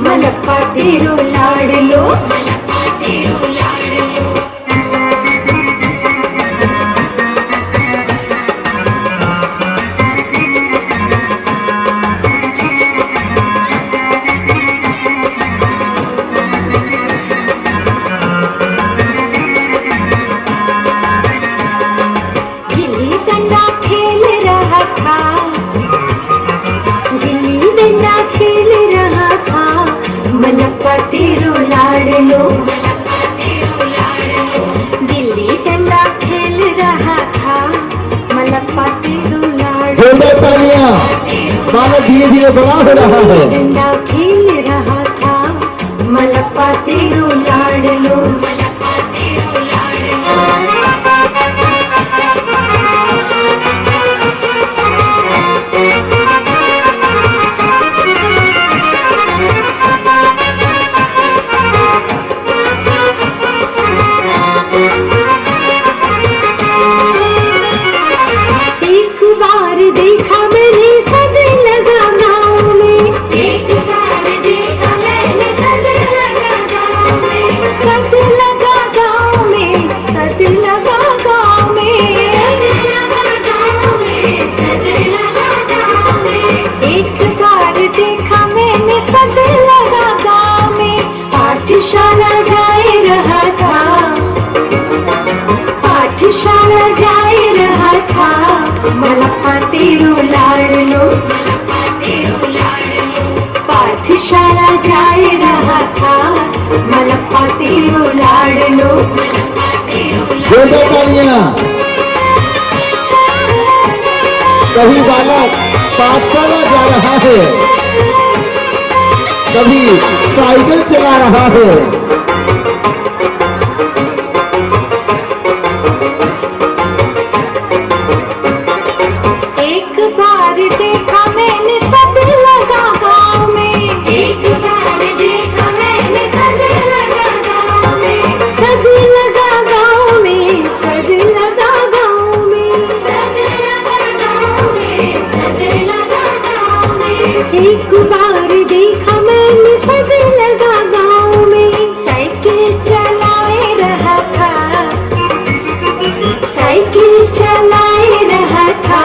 मलप्पा तेरो लाडलो, गिल्ली डंडा खेल रहा था, गिल्ली डंडा खेल रहा था। मलप्पा तेरो लाडलो, गिल्ली डंडा खेल रहा था। मलप्पा तेरो लाडलो, तालियां। बालक धीरे धीरे बड़ा हो रहा है। डंडा खेल रहा था। मलप्पा तेरो लाडलो, एक बार देखा मैंने सद लगा गाँव में। एक बार देखा मैंने सद लगा गाँव में। सद लगा गाँव में, सद लगा गाँव में, सद लगा गाँव में, सद लगा गाँव में। एक बार देखा मैंने सद लगा गाँव में। पाठशाला जाए रहा था, पाठशाला जाए रहा था। मलप्पा तेरो लाडलो, पाठशाला जाए रहा था। मलप्पा तेरो लाडलो, जोरदार तालियां। कभी बालक पाठशाला जा रहा है, कभी साइकिल चला रहा है। एक बार देखा मैंने सद लगा गाँव में, एक बार देखा मैंने सद लगा गाँव में, सद लगा गाँव में, सद लगा गाँव में, सद लगा गाँव में, सद लगा गाँव में। एक बार देखा मैंने सद लगा गाँव में, साइकिल चलाए रहा था, साइकिल चलाए रहा था,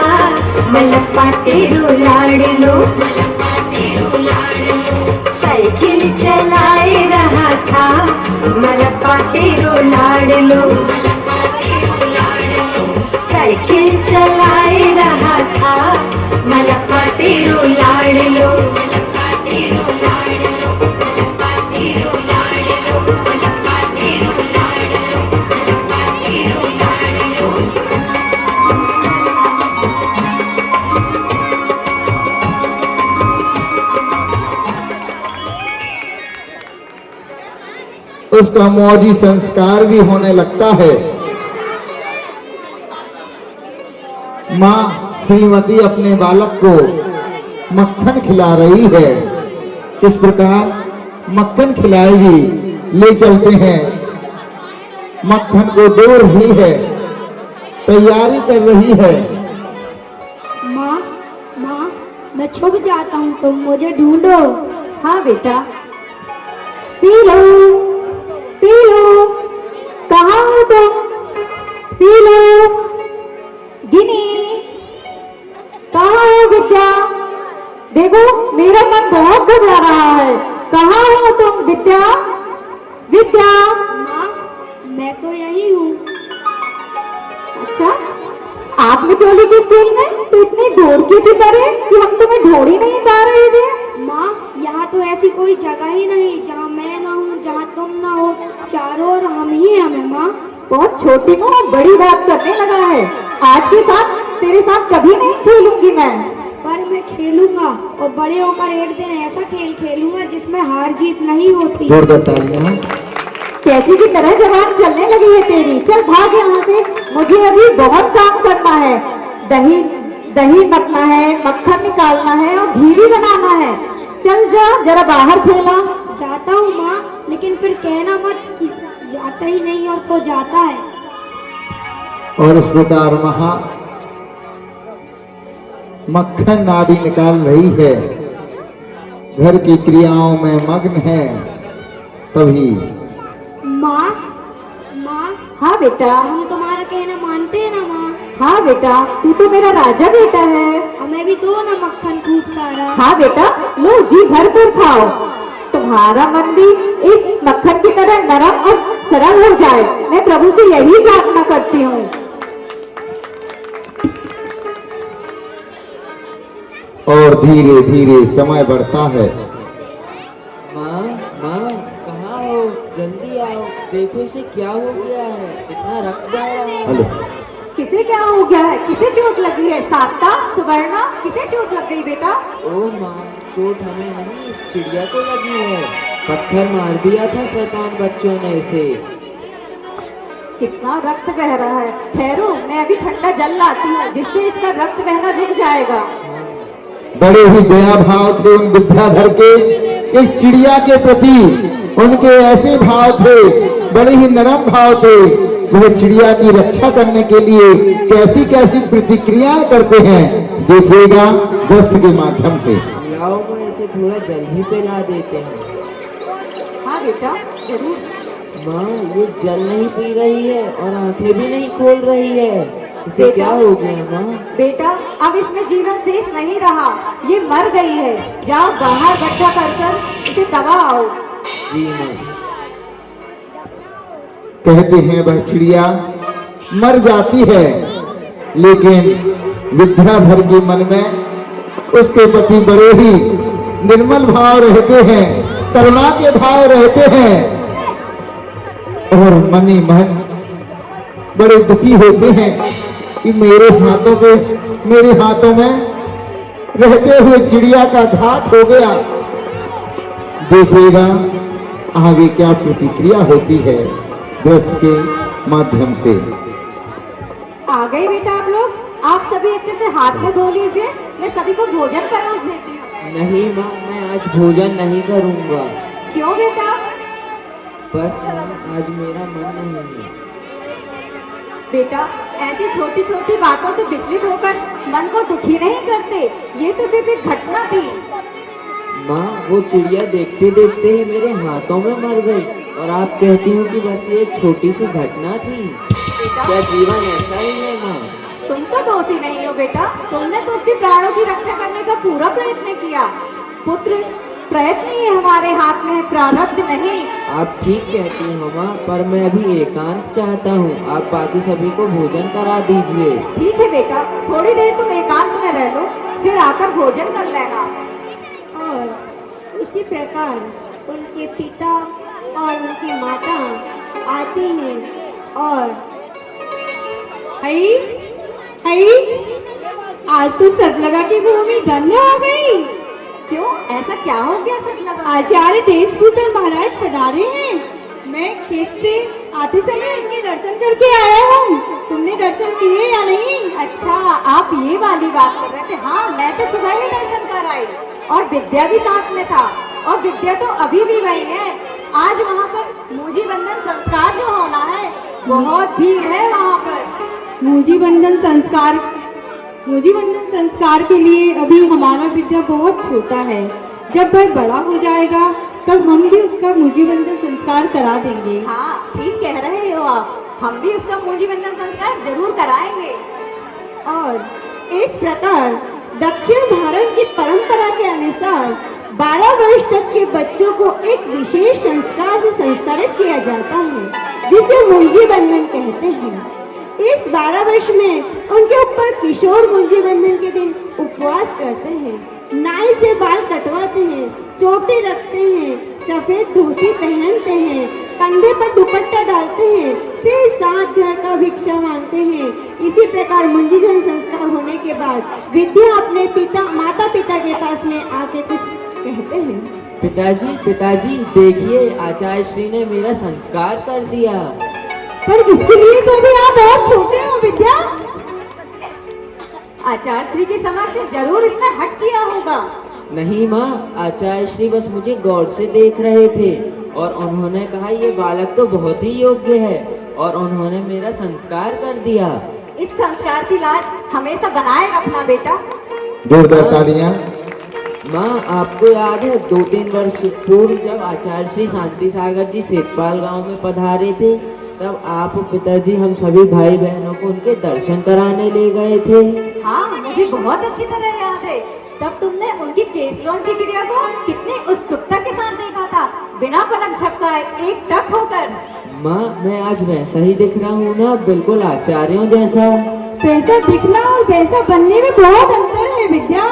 मलप्पा तेरो लाड़ लो, मलप्पा तेरो लाड़ लो। साइकिल चलाए रहा था, मलप्पा तेरो लाड़ लो, मलप्पा तेरो लाड़ लो। साइकिल चलाए रहा था, मलप्पा तेरो लाड़ लो, मलप्पा तेरो लाड़ लो, मलप्पा तेरो लाड़ लो, मलप्पा तेरो लाड़ लो, मलप्पा तेरो लाड़ लो। उसका मौजी संस्कार भी होने लगता है। माँ श्रीमती अपने बालक को मक्खन खिला रही है। किस प्रकार मक्खन खिलाएगी, ले चलते हैं। मक्खन को दो रही है, तैयारी कर रही है। माँ माँ मैं छुप जाता हूँ, तुम मुझे ढूंढो। हाँ बेटा। पी लो पी लो, कहाँ हो तुम? P low. गिनी, कहाँ हो विद्या? देखो मेरा मन बहुत घबरा रहा है, कहाँ हो तुम विद्या? विद्या। माँ मैं तो यही हूँ। अच्छा, आप में चोली किस खेल में तो इतनी दौड़ क्यों छिपा रहे कि हम तुम्हें ढूंढ ही नहीं पा रहे थे? माँ यहाँ तो ऐसी कोई जगह ही नहीं जहाँ मैं ना हूँ, जहाँ तुम ना हो, चारों ओर हम ही हैं। हमें माँ बहुत छोटी हूँ और बड़ी बात करने लगा है। आज के साथ तेरे साथ कभी नहीं खेलूंगी मैं। पर मैं खेलूंगा और बड़े होकर एक दिन ऐसा खेल खेलूंगा जिसमें हार जीत नहीं होती। जोरदार तालियां। कैची की तरह जवान चलने लगी है तेरी। चल भाग यहाँ से, मुझे अभी बहुत काम करना है। दही दही मथना है, मक्खन निकालना है और घी भी बनाना है। चल जा जरा बाहर खेला। जाता हूँ माँ, लेकिन फिर कहना मत कि जाता ही नहीं और को जाता है। और इस प्रकार महा मक्खन आदि निकाल रही है, घर की क्रियाओं में मग्न है। तभी माँ माँ। हाँ बेटा। हम तुम्हारा कहना मानते हैं ना माँ? हाँ बेटा, तू तो मेरा राजा बेटा है। हमें भी दो ना मक्खन खूब सारा। हाँ बेटा, लो जी भर कर खाओ। तुम्हारा मन भी इस मक्खन की तरह नरम और सरल हो जाए, मैं प्रभु से यही प्रार्थना करती हूँ। और धीरे धीरे समय बढ़ता है। माँ माँ कहाँ हो? जल्दी आओ, देखो इसे क्या हो गया है, इतना रक्त बह रहा है। हेलो। किसे क्या हो गया है? किसे चोट लगी है? साप्ता, सुवर्णा, किसे चोट लग गई बेटा? ओह माँ, चोट हमें नहीं, इस चिड़िया को लगी है। पत्थर मार दिया था शैतान बच्चों ने इसे। कितना रक्त बह रहा है। ठहरो, मैं अभी ठंडा जल लाती हूँ जिससे इसका रक्त बहना रुक जाएगा। बड़े ही दया भाव थे उन विद्याधर के इस चिड़िया के प्रति। उनके ऐसे भाव थे, बड़े ही नरम भाव थे। वह चिड़िया की रक्षा करने के लिए कैसी कैसी प्रतिक्रियाएं करते हैं, देखिएगा दृश्य के माध्यम से। लाओ मैं इसे थोड़ा जल भी पिला देते हैं। हाँ बेटा जरूर। माँ ये जल नहीं पी रही है और आंखें भी नहीं खोल रही है, इसे क्या हो गया माँ? बेटा अब इसमें जीवन शेष नहीं रहा, ये मर गई है। जाओ बाहर गड्ढा कर इसे दबाओ। जी माँ। कहते हैं वह चिड़िया मर जाती है, लेकिन विद्याधर के मन में उसके प्रति बड़े ही निर्मल भाव रहते हैं, करुणा के भाव रहते हैं। और मन ही मन बड़े दुखी होते हैं कि मेरे हाथों में रहते हुए चिड़िया का घात हो गया। देखिएगा आगे क्या प्रतिक्रिया होती है दृश्य के माध्यम से। आ गए बेटा आप लोग, आप सभी अच्छे से हाथ में धो लीजिए, मैं सभी को भोजन परोस देती हूँ। नहीं माँ, मैं आज भोजन नहीं करूँगा। क्यों बेटा? बस आज मेरा मन नहीं है। बेटा ऐसी छोटी छोटी बातों से विचलित होकर मन को दुखी नहीं करते, ये तो सिर्फ एक घटना थी। माँ, वो चिड़िया देखते देखते ही मेरे हाथों में मर गई और आप कहती हो कि बस ये एक छोटी सी घटना थी। क्या जीवन ऐसा ही है माँ? तुम तो दोषी नहीं हो बेटा, तुमने तो उसके प्राणों की रक्षा करने का पूरा प्रयत्न किया। पुत्र, प्रयत्न ही हमारे हाथ में है, प्रारब्ध नहीं। आप ठीक कहती हो माँ, पर मैं अभी एकांत चाहता हूँ। आप बाकी सभी को भोजन करा दीजिए। ठीक है बेटा, थोड़ी देर तुम एकांत में रह लो, फिर आकर भोजन कर लेना। और उसी प्रकार उनके पिता और उनकी माता आते हैं और आज तो सतलगा की भूमि धन्य हो गई। क्यों, ऐसा क्या हो गया सतलगा? आचार्य देशभूषण महाराज पधारे हैं। मैं खेत से आते समय उनके दर्शन करके आया हूँ। तुमने दर्शन किए या नहीं? अच्छा, आप ये वाली बात कर रहे थे। हाँ, मैं तो सुबह ही दर्शन कर आई और विद्या भी साथ में था, और विद्या तो अभी भी वही है। आज वहाँ पर मूजी बंधन संस्कार जो होना है, बहुत भीड़ है वहाँ पर। मूजी बंधन संस्कार के लिए अभी हमारा विद्या बहुत छोटा है। जब वह बड़ा हो जाएगा तब हम भी उसका मूजी बंधन संस्कार करा देंगे। हाँ, ठीक कह रहे हो आप, हम भी उसका मूजी बंधन संस्कार जरूर कराएंगे। और इस प्रकार दक्षिण भारत की परंपरा के अनुसार 12 वर्ष तक के बच्चों को एक विशेष संस्कार से संस्कारित किया जाता है, जिसे मुंजी बंधन कहते हैं। इस 12 वर्ष में उनके ऊपर किशोर मुंजी बंधन के दिन उपवास करते हैं, नाई से बाल कटवाते हैं, चोटी रखते हैं, सफेद धोती पहनते हैं, कंधे पर दुपट्टा डालते हैं, फिर 7 घर का भिक्षा मांगते हैं। इसी प्रकार मुंजीजन संस्कार होने के बाद विद्या अपने माता पिता के पास में आके कुछ कहते हैं। पिताजी देखिए, आचार्य श्री ने मेरा संस्कार कर दिया। पर इसके लिए तो अभी आप बहुत छोटे हो विद्या। आचार्य श्री के समक्ष जरूर इसने हट किया होगा। नहीं माँ, आचार्य श्री बस मुझे गौर से देख रहे थे और उन्होंने कहा ये बालक तो बहुत ही योग्य है, और उन्होंने मेरा संस्कार कर दिया। इस संस्कार की लाज हमेशा बनाए रखना बेटा। जोरदार तालियां। माँ, आपको याद है 2-3 वर्ष पूर्व जब आचार्य श्री शांति सागर जी सेतपाल गांव में पधारे थे, तब आप पिताजी हम सभी भाई बहनों को उनके दर्शन कराने ले गए थे। हाँ, मुझे बहुत अच्छी तरह याद है। तब तुमने उनकी केस लॉन्च की क्रिया को कितनी उत्सुकता के साथ देखा था, बिना पलक झपकाए, एक टक होकर। माँ, मैं आज वैसा ही दिख रहा हूँ ना, बिल्कुल आचार्यों जैसा। वैसा दिखना और वैसा बनने में बहुत अंतर है विद्या।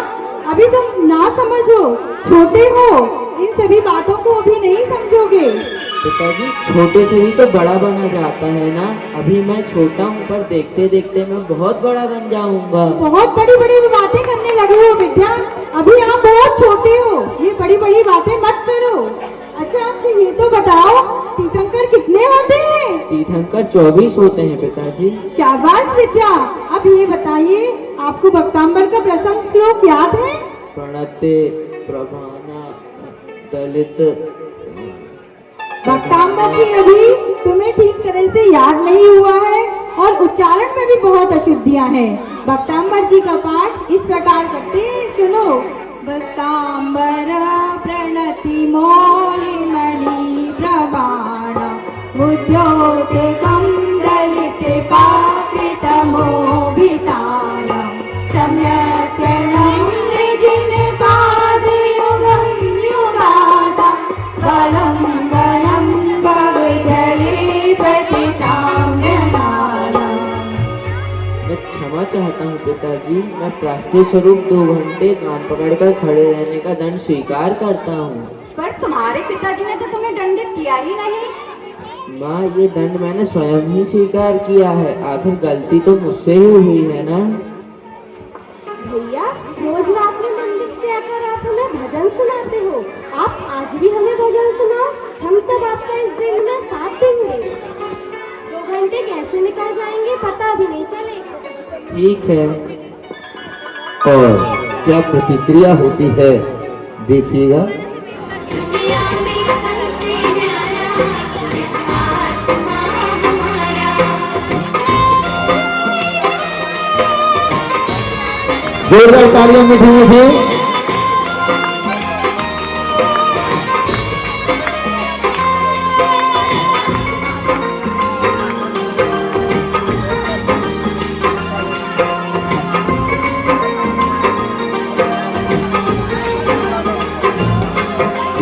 अभी तुम ना समझो, छोटे हो, इन सभी बातों को अभी नहीं समझोगे। पिताजी, छोटे से ही तो बड़ा बना जाता है ना। अभी मैं छोटा हूँ, पर देखते देखते मैं बहुत बड़ा बन जाऊंगा। बहुत बड़ी बड़ी बातें करने लगे हो विद्या, अभी आप बहुत छोटे हो, ये बड़ी बड़ी बातें मत करो। अच्छा, ये तो बताओ, तीर्थंकर कितने होते हैं? तीर्थंकर 24 होते हैं पिताजी। शाबाश विद्या। अब ये बताइए, आपको भक्तांबर का प्रथम श्लोक याद है? प्रणते प्रभाना दलित। भक्तांबर की अभी तुम्हें ठीक तरह से याद नहीं हुआ है और उच्चारण में भी बहुत अशुद्धियां हैं। भक्तांबर जी का पाठ इस प्रकार करते हैं, सुनो। भक्तांबर प्रणति मौलिमणि प्रमाण मुद्योतकं दलित पापितमोभितानं सम्यक् प्रणम्य जिन पादयुगं युगादा बलं बलं भवजले पतितां जनानां। मैं क्षमा चाहता हूँ पिताजी, मैं प्रायश्चित स्वरूप 2 घंटे कान पकड़कर खड़े रहने का दंड स्वीकार करता हूँ। पर तुम्हारे पिताजी ने तो तुम्हें दंडित किया ही नहीं। माँ ये दंड मैंने स्वयं ही स्वीकार किया है, आखिर गलती तो मुझसे ही हुई है ना। भैया रोज रात में मंदिर से आकर आप हमें भजन सुनाते हो, आप आज भी हमें भजन सुनाओ, हम सब आपका इस दिन में साथ देंगे। 2 घंटे कैसे निकल जाएंगे पता भी नहीं चलेगा। ठीक है। और क्या प्रतिक्रिया होती है देखिएगा। जोरदार तालियां मीठी मीठी।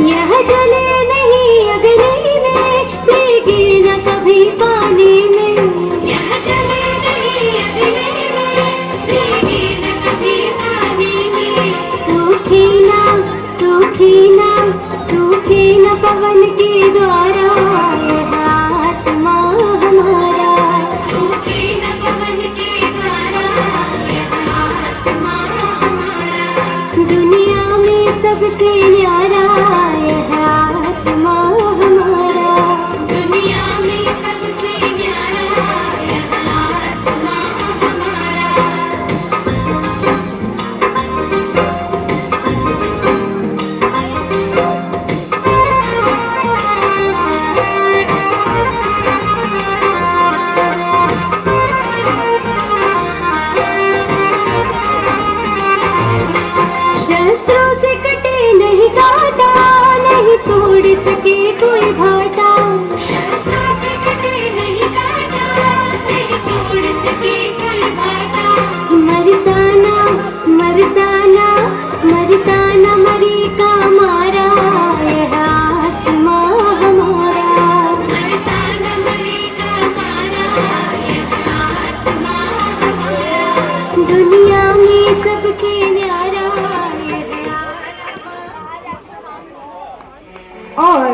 यह जले नहीं अग्नि में, भीगे न कभी पानी में। यह जले नहीं अग्नि में, भीगे न कभी पानी में। सूखे न पवन के द्वारा यह आत्मा हमारा। सूखे न पवन के द्वारा यह आत्मा हमारा। दुनिया में सबसे न्यारा यह आत्मा हमारा। दुनिया में सबसे न्यारा यह आत्मा हमारा। शस्त्रों से कटे नहीं काटा, नहीं तोड़ सके कोई भाटा। शस्त्रों से कटे नहीं काटा, नहीं तोड़ सके कोई भाटा। मरता ना मरी का मारा यह आत्मा हमारा। मरता न मरी का मारा यह आत्मा हमारा। दुनिया में सबसे न्यारा यह आत्मा। और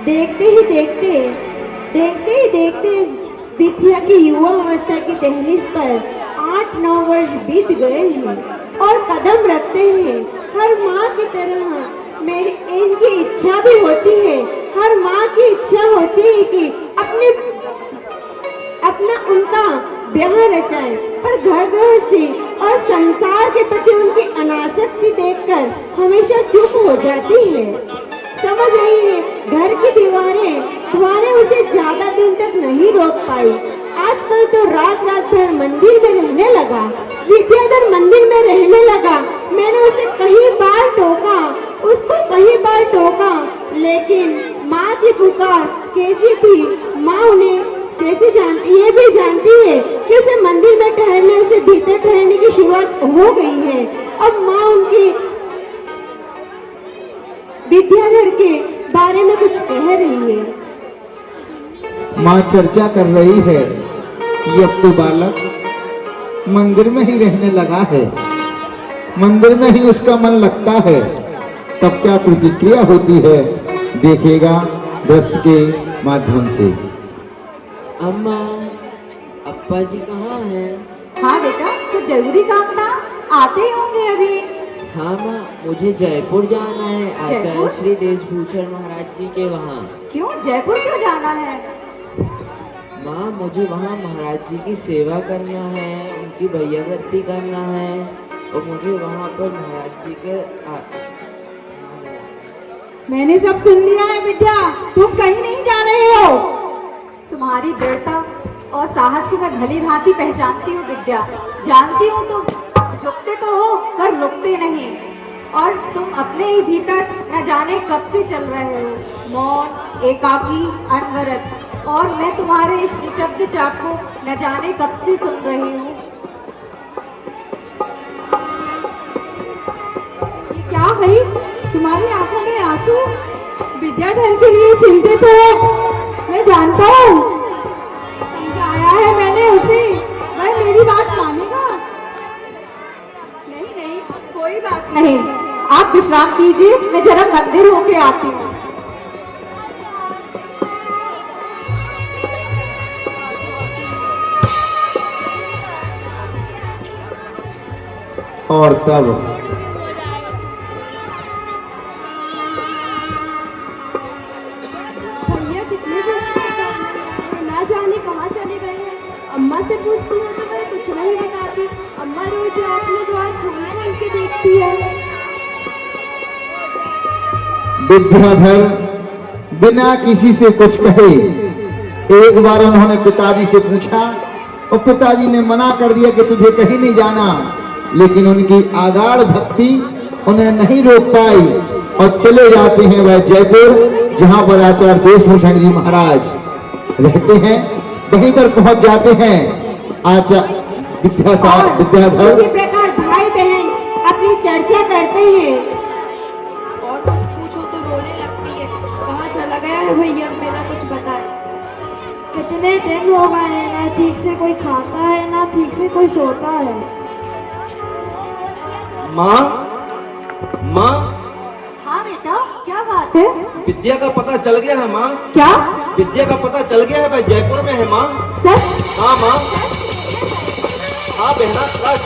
देखते ही देखते विद्या की युवा अवस्था की दहलीज पर 8-9 वर्ष बीत गए हैं और कदम रखते हैं। हर माँ की तरह मेरी इनकी इच्छा भी होती है, हर माँ की इच्छा होती है कि अपना उनका ब्याह रचाए, पर घर गृहस्थी और संसार के प्रति उनकी अनासक्ति देखकर हमेशा चुप हो जाती है। समझ रही है, घर की दीवारें उसे ज्यादा दिन तक नहीं रोक पाई। आजकल तो रात भर मंदिर में रहने लगा, विद्याधर मंदिर में रहने लगा। मैंने उसे कई बार टोका, लेकिन माँ की पुकार कैसी थी, माँ उन्हें कैसे जानती, ये भी जानती है कि उसे मंदिर में ठहरने, उसे भीतर ठहरने की शुरुआत हो गई है। अब माँ उनकी विद्याधर के बारे में कुछ कह रही है। माँ चर्चा कर रही है कि अब तो बालक मंदिर में ही रहने लगा है, मंदिर में ही उसका मन लगता है। तब क्या प्रतिक्रिया होती है देखिएगा दृश्य के माध्यम से। अम्मा, अप्पा जी कहाँ हैं? हाँ बेटा, तो जरूरी काम था, आते ही होंगे अभी। हाँ माँ, मुझे जयपुर जाना है, आचार्य जयपुर? श्री देशभूषण महाराज जी के वहाँ। क्यों, जयपुर क्यों जाना है? माँ, मुझे वहाँ महाराज जी की सेवा करना है, उनकी भैयावृत्ति करना है, और मुझे वहाँ पर महाराज जी के मैंने सब सुन लिया है विद्या, तुम कहीं नहीं जा रहे हो। तुम्हारी दृढ़ता और साहस को मैं भली भांति पहचानती हूँ विद्या। जानती हूँ तुम झुकते तो हो पर रुकते नहीं, और तुम अपने ही भीतर न जाने कब से चल रहे हो, मौन, एकाकी, अनवरत। और मैं तुम्हारे इस निशब्द जाप को न जाने कब से सुन रही हूँ। क्या है तुम्हारी आंखों में आंसू? विद्याधर के लिए चिंतित हो, मैं जानता हूँ। समझाया है मैंने उसे, वह मेरी बात मानेगा। नहीं, कोई बात नहीं, आप विश्राम कीजिए, मैं जरा मंदिर होके आती हूँ। और तब भैया कितने दिन से ना जाने कहाँ चले गए हैं। अम्मा से पूछती हूँ तो वह कुछ नहीं बताती। अम्मा रोज अपने द्वार खोल खोल के देखती है। विद्याधर बिना किसी से कुछ कहे एक बार उन्होंने पिताजी से पूछा और पिताजी ने मना कर दिया कि तुझे कहीं नहीं जाना, लेकिन उनकी आगाढ़ भक्ति उन्हें नहीं रोक पाई और चले जाते हैं वह जयपुर, जहां पर आचार्य देशभूषण जी महाराज रहते हैं। वहीं पर पहुंच जाते हैं आचार्य विद्याधर। इसी प्रकार भाई बहन अपनी चर्चा करते हैं। और कुछ पूछो तो रोने लगती है। कहाँ चला गया है भैया, बिना कुछ बताए। कितने दिन हो गए हैं, ना ठीक से कोई खाता है ना ठीक से कोई सोता है। माँ माँ, हाँ बेटा, क्या बात है? विद्या का पता चल गया है माँ। क्या? विद्या का पता चल गया है, भाई जयपुर में है माँ। सच? हाँ माँ, हाँ बहना सच।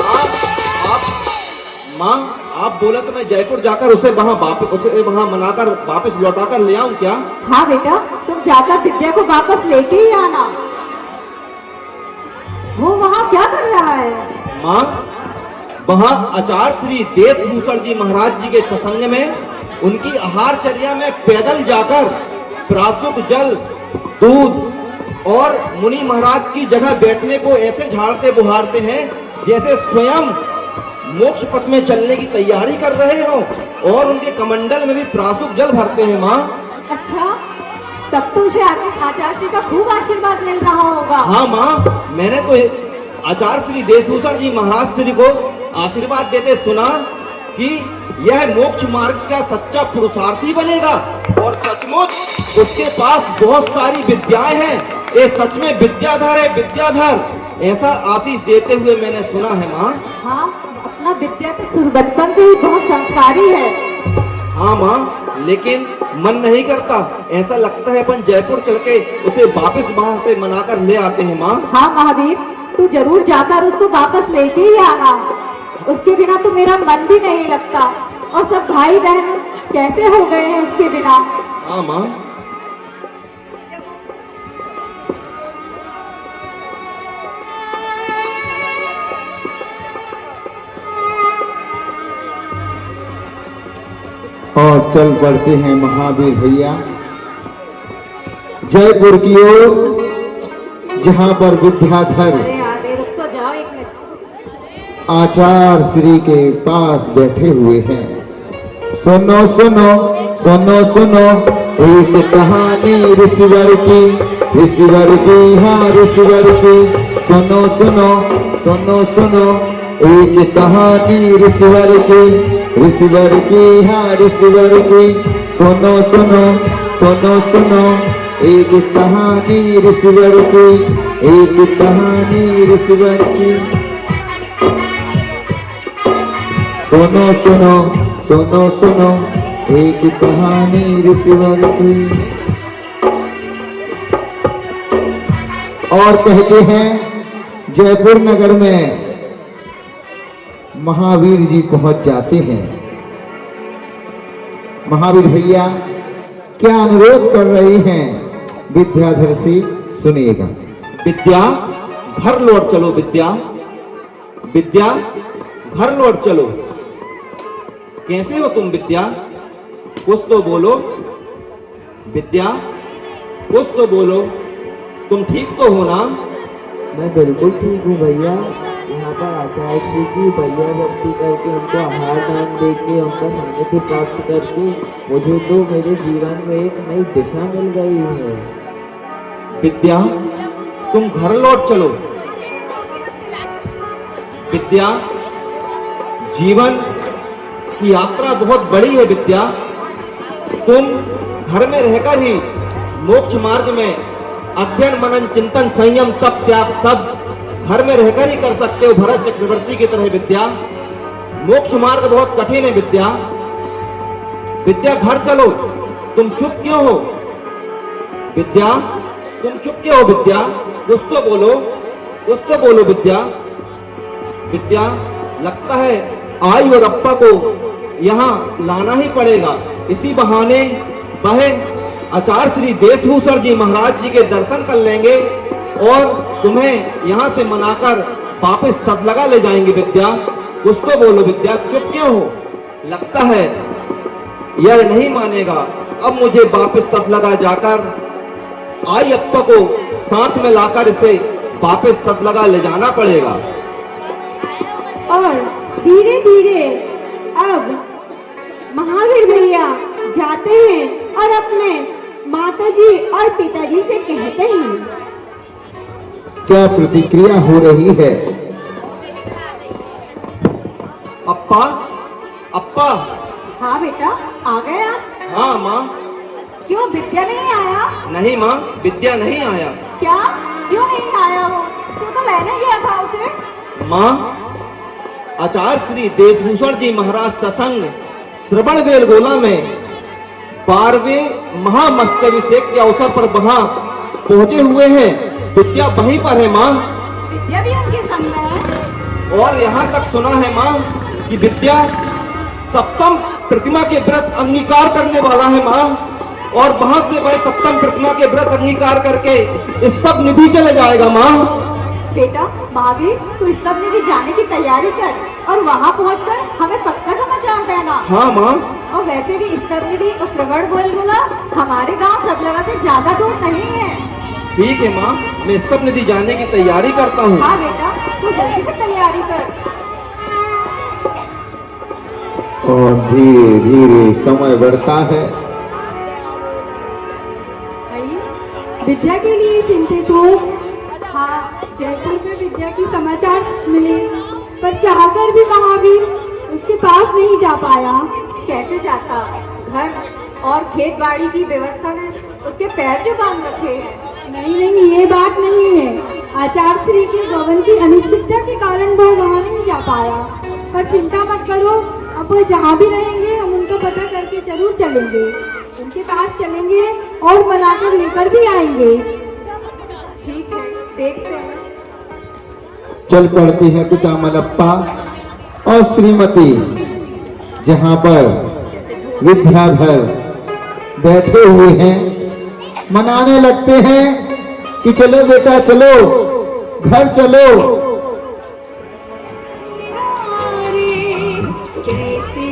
हाँ माँ, आप बोला तो मैं जयपुर जाकर उसे वहाँ मनाकर वापस लौटाकर ले आऊं क्या? हाँ बेटा, तुम जाकर विद्या को वापस लेके ही आना। वो वहाँ क्या कर रहा है? माँ, वहाँ आचार्य श्री देशभूषण जी महाराज जी के सत्संग में उनकी आहारचर्या में पैदल जाकर प्राशुक जल, दूध और मुनि महाराज की जगह बैठने को ऐसे झाड़ते बुहारते हैं जैसे स्वयं मोक्ष पथ में चलने की तैयारी कर रहे हो, और उनके कमंडल में भी प्राशुक जल भरते हैं माँ। अच्छा, तब तो उसे आचार्य श्री का खूब आशीर्वाद मिल रहा होगा। हाँ माँ, मैंने तो आचार्य श्री देशभूषण जी महाराज श्री को आशीर्वाद देते सुना कि यह मोक्ष मार्ग का सच्चा पुरुषार्थी बनेगा और सचमुच उसके पास बहुत सारी विद्याएं हैं। ये सच में विद्याधर है, विद्याधर, ऐसा आशीष देते हुए मैंने सुना है माँ। हाँ, अपना विद्या तो बचपन से ही बहुत संस्कारी है। हाँ माँ, लेकिन मन नहीं करता। ऐसा लगता है अपन जयपुर चल के उसे वापस वहाँ से मनाकर ले आते हैं माँ। हाँ महावीर, तू जरूर जाकर उसको वापस लेके ही आना। उसके बिना तो मेरा मन भी नहीं लगता, और सब भाई बहन कैसे हो गए हैं उसके बिना। हाँ माँ। और चल पड़ते हैं महावीर भैया जयपुर की ओर, जहां पर विद्याधर अरे आगे रुक तो जाओ एक मिनट। आचार्य श्री के पास बैठे हुए हैं। सुनो सुनो सुनो सुनो एक कहानी ऋषिवर की, ऋषिवर की, हाँ ऋषिवर की। सुनो सुनो सुनो सुनो एक कहानी ऋषिवर की, ऋषिवर की, हाँ ऋषिवर की। सुनो सुनो सुनो सुनो एक कहानी ऋषिवर की, एक कहानी ऋषिवर की। सुनो सुनो सुनो सुनो एक कहानी ऋषिवर की। और कहते हैं जयपुर नगर में महावीर जी पहुंच जाते हैं। महावीर भैया क्या अनुरोध कर रहे हैं विद्याधर से, सुनिएगा। विद्या, घर लौट चलो। विद्या, विद्या, घर लौट चलो। कैसे हो तुम विद्या? कुछ तो बोलो विद्या, कुछ तो बोलो। तुम ठीक तो हो ना? मैं बिल्कुल ठीक हूँ भैया। यहाँ पर आचार्य श्री की भैया भक्ति करके, उनको आहार दान देके, उनका सानिध्य प्राप्त करके मुझे तो मेरे जीवन में एक नई दिशा मिल गई है। विद्या, तुम घर लौट चलो। विद्या, जीवन की यात्रा बहुत बड़ी है विद्या। तुम घर में रहकर ही मोक्ष मार्ग में अध्ययन, मनन, चिंतन, संयम, तप, त्याग सब घर में रहकर ही कर सकते हो, भरत चक्रवर्ती की तरह। विद्या, मोक्ष मार्ग बहुत कठिन है विद्या। विद्या, घर चलो। तुम चुप क्यों हो विद्या? तुम चुप क्यों हो विद्या? कुछ तो बोलो, कुछ तो बोलो विद्या। विद्या, लगता है आई और अप्पा को यहाँ लाना ही पड़ेगा। इसी बहाने वह आचार्य श्री देशभूषण जी महाराज जी के दर्शन कर लेंगे और तुम्हें यहाँ से मनाकर वापस सतलगा ले जाएंगे। विद्या, कुछ तो बोलो विद्या, चुप क्यों हो? लगता है यह नहीं मानेगा। अब मुझे वापस सतलगा जाकर आई अप्पा को साथ में लाकर इसे वापस सतलगा ले जाना पड़ेगा। और धीरे धीरे अब महावीर भैया जाते हैं और अपने माताजी और पिताजी से कहते हैं। क्या प्रतिक्रिया हो रही है? अप्पा, अप्पा। हाँ बेटा, आ गए आप? हाँ माँ। क्यों विद्या नहीं आया? नहीं माँ, विद्या नहीं आया। क्या? क्यों नहीं आया वो? तू तो लेने गया था उसे। माँ, आचार्य श्री देशभूषण जी महाराज सत्संग श्रवण बेलगोला में 12वें महामस्तकाभिषेक के अवसर पर वहाँ पहुँचे हुए हैं। विद्या वहीं पर है माँ। विद्या भी उनके संग में है? और यहाँ तक सुना है माँ कि विद्या सप्तम प्रतिमा के व्रत अंगीकार करने वाला है माँ, और वहां से वह सप्तम प्रतिमा के व्रत अंगीकार करके स्तव निधि चले जाएगा माँ। बेटा महावीर, तू स्तव निधि जाने की तैयारी कर और वहाँ पहुँचकर हमें पक्का समाचार देना। हाँ माँ। और वैसे भी स्तव निधि और श्रवण बेलगोला हमारे गांव सतलगा से ज्यादा दूर नहीं है। ठीक है माँ, मैं स्तव निधि जाने की तैयारी करता हूँ। हाँ बेटा, तू जल्दी से तैयारी कर। और धीरे धीरे समय बढ़ता है। विद्या के लिए चिंतित हो? हाँ, जयपुर में विद्या की समाचार मिले, पर चाहकर भी महावीर उसके पास नहीं जा पाया। कैसे जाता? घर और खेत बाड़ी की व्यवस्था ने उसके पैर जो बांध रखे हैं। नहीं नहीं, ये बात नहीं है। आचार्य श्री के गमन की अनिश्चितता के कारण वह वहाँ नहीं जा पाया। पर चिंता मत करो, अब वह जहाँ भी रहेंगे हम उनका पता करके जरूर चलेंगे। उनके पास चलेंगे और मनाकर लेकर भी आएंगे। ठीक है, देखते हैं। चल पड़ते हैं पिता मलप्पा और श्रीमती, जहाँ पर विद्याधर बैठे हुए हैं, मनाने लगते हैं कि चलो बेटा चलो, घर चलो। कैसे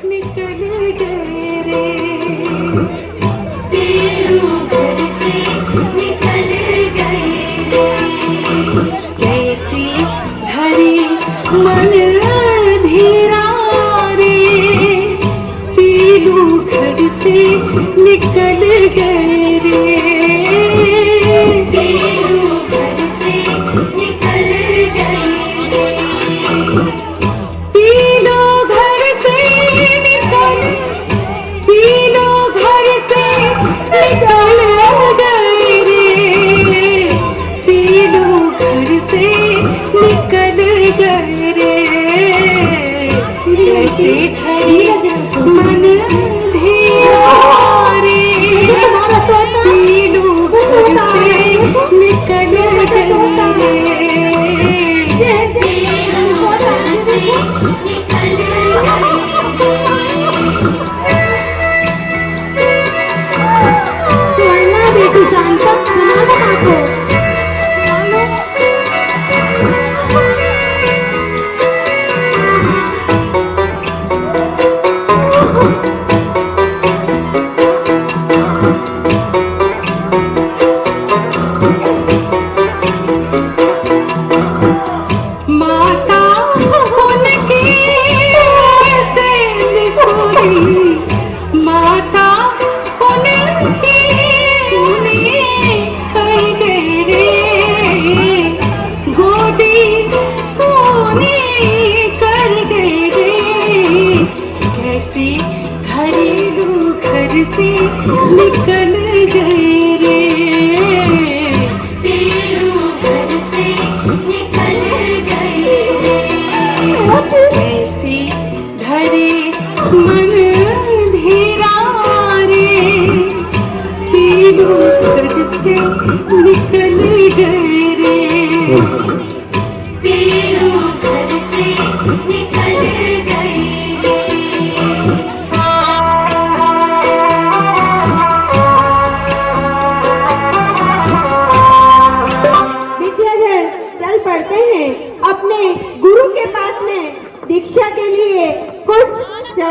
निकल गए रे, तेरू घर से निकल गए रे, कैसे धरे मन धीरा रे, पीलू घर से निकल गए रे, पीलू घर से निकल गए रे, पीलू घर से निकल, पीलू घर से निकल गए रे, पीलू घर से निकल गए रे, कैसे धरी मन धीरा रे, पीलू घर से निकल गए रे, पीलू घर से निकल गए। सुवर्णा बेटी शांत, सुना दो आपको। माता उनकी ऐसे निसुरी, माता उनकी सुनी कर गए रे, गोदी सोनी कर गए रे, कैसे घरेलू घर से निकल गए रे, पीलू घर से निकल गए रे, कैसे धरे मन धीरा रे, पीलू घर से निकल गए रे,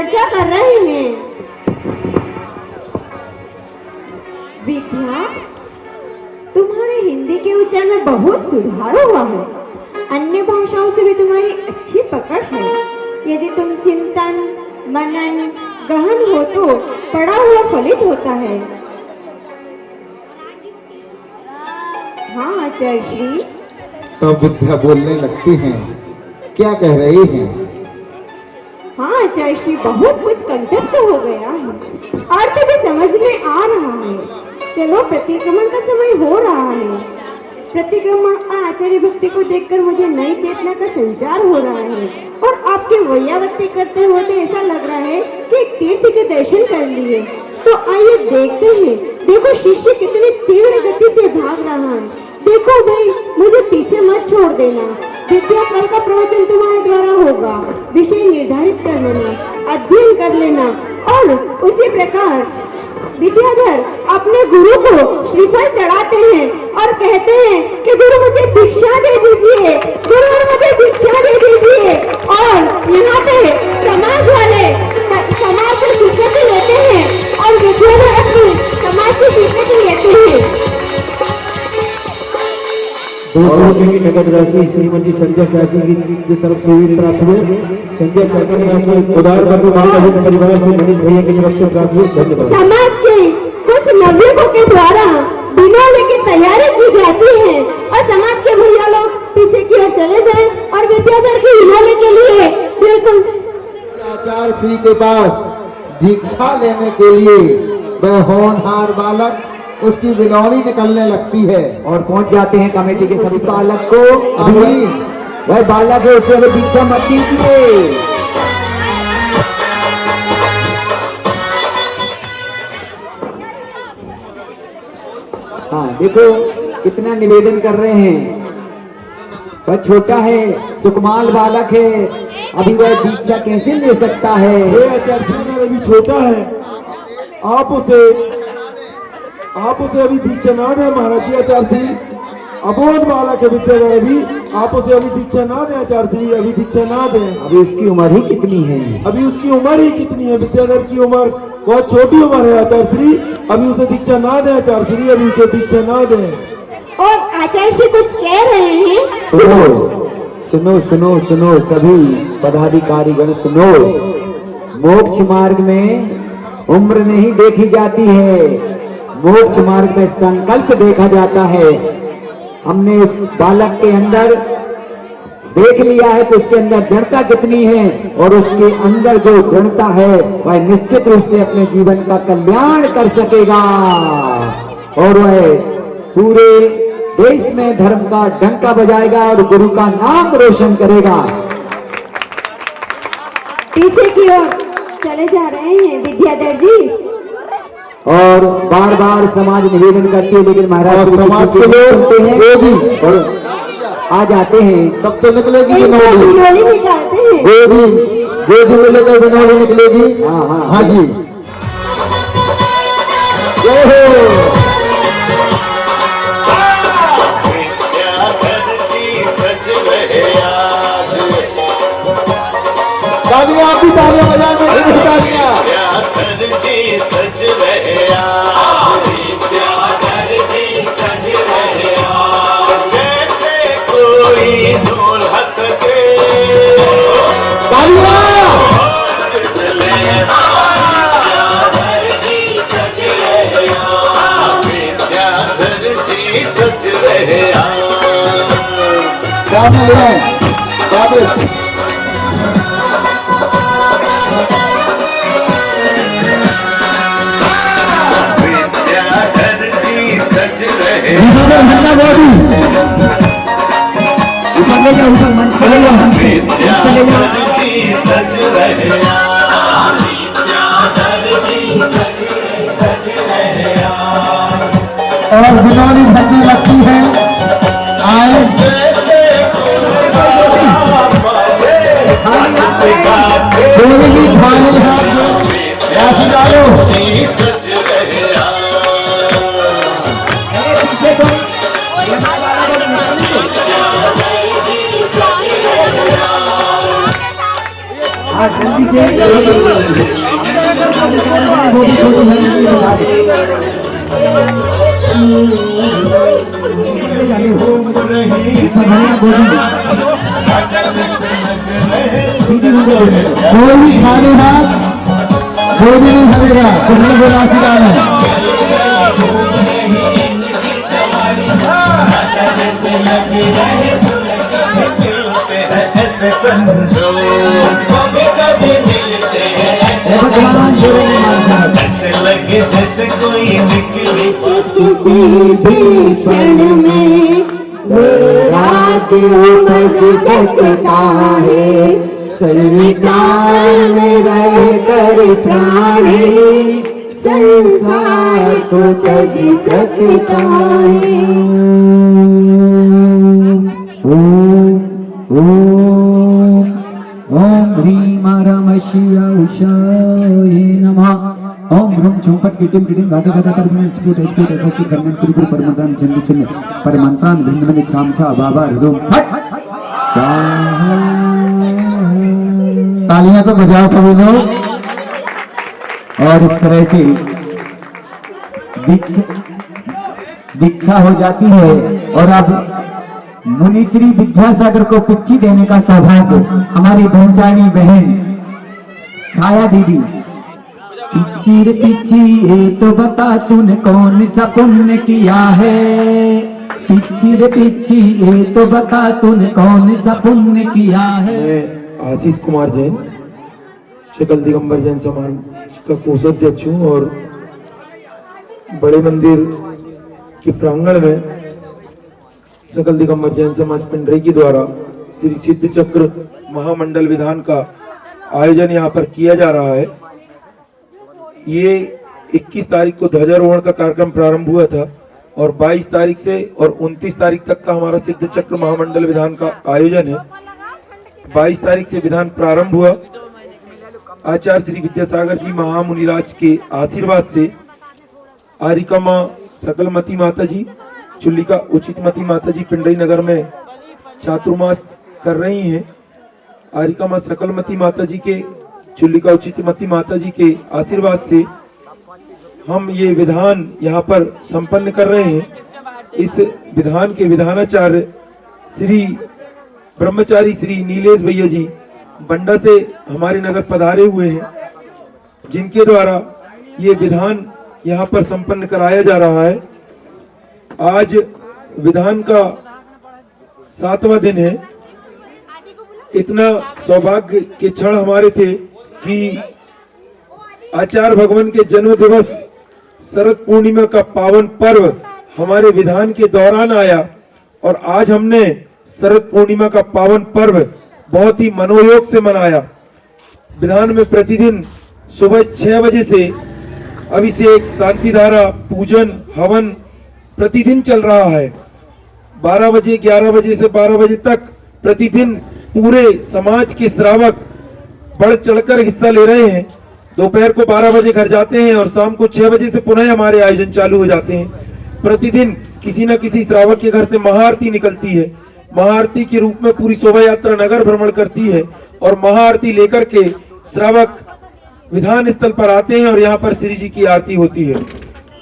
चर्चा कर रहे हैं। विद्या, तुम्हारे हिंदी के उच्चारण में बहुत सुधार हुआ है। अन्य भाषाओं से भी तुम्हारी अच्छी पकड़ है। यदि तुम चिंतन मनन गहन हो तो पढ़ा हुआ फलित होता है। हाँ आचार्य श्री। तब विद्या बोलने लगती हैं, क्या कह रही हैं? हाँ आचार्य श्री, बहुत कुछ कंठस्थ हो गया है, अर्थ भी समझ में आ रहा है। चलो, प्रतिक्रमण का समय हो रहा है। प्रतिक्रमण आचार्य भक्ति को देखकर मुझे नई चेतना का संचार हो रहा है और आपके वैयावत्ती करते हुए तो ऐसा लग रहा है कि एक तीर्थ के दर्शन कर लिए। तो आइए देखते हैं। देखो शिष्य कितनी तीव्र गति से भाग रहा है। देखो भाई, मुझे पीछे मत छोड़ देना। विद्या, कल का प्रवचन तुम्हारे द्वारा होगा। विषय निर्धारित कर लेना, अध्ययन कर लेना और उसी प्रकार विद्याधर अपने गुरु को श्रीफल चढ़ाते हैं और कहते हैं कि गुरु मुझे दीक्षा दे दीजिए, गुरु मुझे दीक्षा दे दीजिए। और यहाँ पे समाज वाले समाज से स्वीकृति लेते हैं और विद्याधर अपनी समाज से स्वीकृति लेते हैं। नगद राशि श्रीमती संध्या चाची की तरफ से भी प्राप्त हुए। संध्या चाची की राशि उदार बंधु बांधव परिवार से मनीष भैया की तरफ से प्राप्त हुई। धन्यवाद। समाज के कुछ नवयुवकों के द्वारा बिनौले की तैयारी की जाती है और समाज के भैया लोग पीछे की ओर चले जाएं और विद्याधर की बिनौले के लिए बिल्कुल आचार्य श्री के पास दीक्षा लेने के लिए वह होनहार बालक उसकी बिलौनी निकलने लगती है और पहुंच जाते हैं कमेटी के सभी बालक को। अभी वह बालक है, उसे अभी दीक्षा मत दीजिए। हाँ देखो कितना निवेदन कर रहे हैं। वह छोटा है, सुकमाल बालक है, अभी वह दीक्षा कैसे ले सकता है? आचार्य अभी छोटा है, आप उसे अभी दीक्षा ना दें महाराज जी। आचार्य श्री अबोध बालक है विद्याधर, अभी आप उसे अभी दीक्षा ना दें आचार्य श्री, अभी दीक्षा ना दें। अभी उसकी उम्र ही कितनी है? अभी उसकी उम्र ही कितनी है? विद्याधर की उम्र बहुत छोटी उम्र है आचार्य श्री, अभी उसे दीक्षा ना दें आचार्य श्री, अभी उसे दीक्षा ना दें। और आचार्य श्री कुछ कह रहे हैं। सुनो सुनो सुनो सभी पदाधिकारी गण सुनो। मोक्ष मार्ग में उम्र नहीं देखी जाती है, मोक्ष मार्ग में संकल्प देखा जाता है। हमने उस बालक के अंदर देख लिया है कि उसके अंदर दृढ़ता कितनी है और उसके अंदर जो दृढ़ता है वह निश्चित रूप से अपने जीवन का कल्याण कर सकेगा और वह पूरे देश में धर्म का डंका बजाएगा और गुरु का नाम रोशन करेगा। पीछे की ओर चले जा रहे हैं विद्याधर जी और बार बार समाज निवेदन करती है, लेकिन महाराज समाज के लोग हैं भी और आ जाते हैं। तब तो निकलेगी बिनौली निकालते हैं। गोदी में लेकर बिनौली निकलेगी। हाँ जी, जय हो। तालियां, आप भी तालियां बजाएं, मेरी भी तालियां। और बिनौली भरने लगती है। आए दोनों की थाली ऐसे डालो। जल्दी से वो भी छोटे भाई से बता दे। कोई भी खाली हाथ कोई भी नहीं चलेगा, कुछ नहीं बोला आशीर्वाद है। ऐसे समझो कभी कभी मिलते हैं ऐसे लगे जैसे कोई निकली किसी भी क्षण में रात उपज सकता है, संसार में रह कर प्राणी संसार को तज सकता है। ओम ह्रीं रम शिवाय नमः। ओम ह्रूं चुंपट किटिम किटिम गादा गादा परमन स्फुट स्फुट असि कर्मण पुरी पुरी परमंत्रान चंद चंद परमंत्रान भिन्न भिन्न छाम छा बाबा ह्रूं फट स्वाहा। तालियां तो बजाओ सभी लोग। और इस तरह से दीक्षा हो जाती है। और अब मुनि श्री विद्यासागर को पिच्ची देने का सौभाग्य हमारी ब्रह्मचारिणी बहन छाया दीदी। पिच्ची रे पिच्ची ये तो बता तूने कौन सा पुण्य किया है, पिच्ची रे पिच्ची ये तो बता तूने कौन सा पुण्य किया है। आशीष कुमार जैन शकल दिगंबर जैन समाज का कोषाध्यक्ष हूँ और बड़े मंदिर के प्रांगण में सकल दिगंबर जैन समाज पिंडरी के द्वारा श्री सिद्ध चक्र महामंडल विधान का आयोजन यहाँ पर किया जा रहा है। ये 21 तारीख को ध्वजारोहण का कार्यक्रम प्रारंभ हुआ था और 22 तारीख से और 29 तारीख तक का हमारा सिद्ध चक्र महामंडल विधान का आयोजन है। 22 तारीख से विधान प्रारंभ हुआ। आचार्य श्री विद्यासागर जी महामुनिराज के आशीर्वाद से आरिका माँ सकलमती माता जी, चुल्लिका उचितमती माता जी पिंडरी नगर में चातुर्मास कर रही हैं। आरिका माँ सकलमती माता जी के, चुल्लिका उचितमती माता जी के आशीर्वाद से हम ये विधान यहाँ पर संपन्न कर रहे हैं। इस विधान के विधानाचार्य श्री ब्रह्मचारी श्री नीलेश भैया जी बंडा से हमारे नगर पधारे हुए हैं, जिनके द्वारा ये विधान यहाँ पर संपन्न कराया जा रहा है। आज विधान का 7वां दिन है। इतना सौभाग्य के क्षण हमारे थे कि आचार्य भगवान के जन्म दिवस शरद पूर्णिमा का पावन पर्व हमारे विधान के दौरान आया और आज हमने शरद पूर्णिमा का पावन पर्व बहुत ही मनोयोग से मनाया। विधान में प्रतिदिन सुबह 6 बजे से अभिषेक, शांति धारा, पूजन, हवन प्रतिदिन चल रहा है। 12 बजे, 11 बजे से 12 बजे तक प्रतिदिन पूरे समाज के श्रावक बढ़ चढ़कर हिस्सा ले रहे हैं। दोपहर को 12 बजे घर जाते हैं और शाम को 6 बजे से पुनः हमारे आयोजन चालू हो जाते हैं। प्रतिदिन किसी न किसी श्रावक के घर से महाआरती निकलती है। महाआरती के रूप में पूरी शोभा यात्रा नगर भ्रमण करती है और महाआरती लेकर के श्रावक विधान स्थल पर आते हैं और यहाँ पर श्री जी की आरती होती है।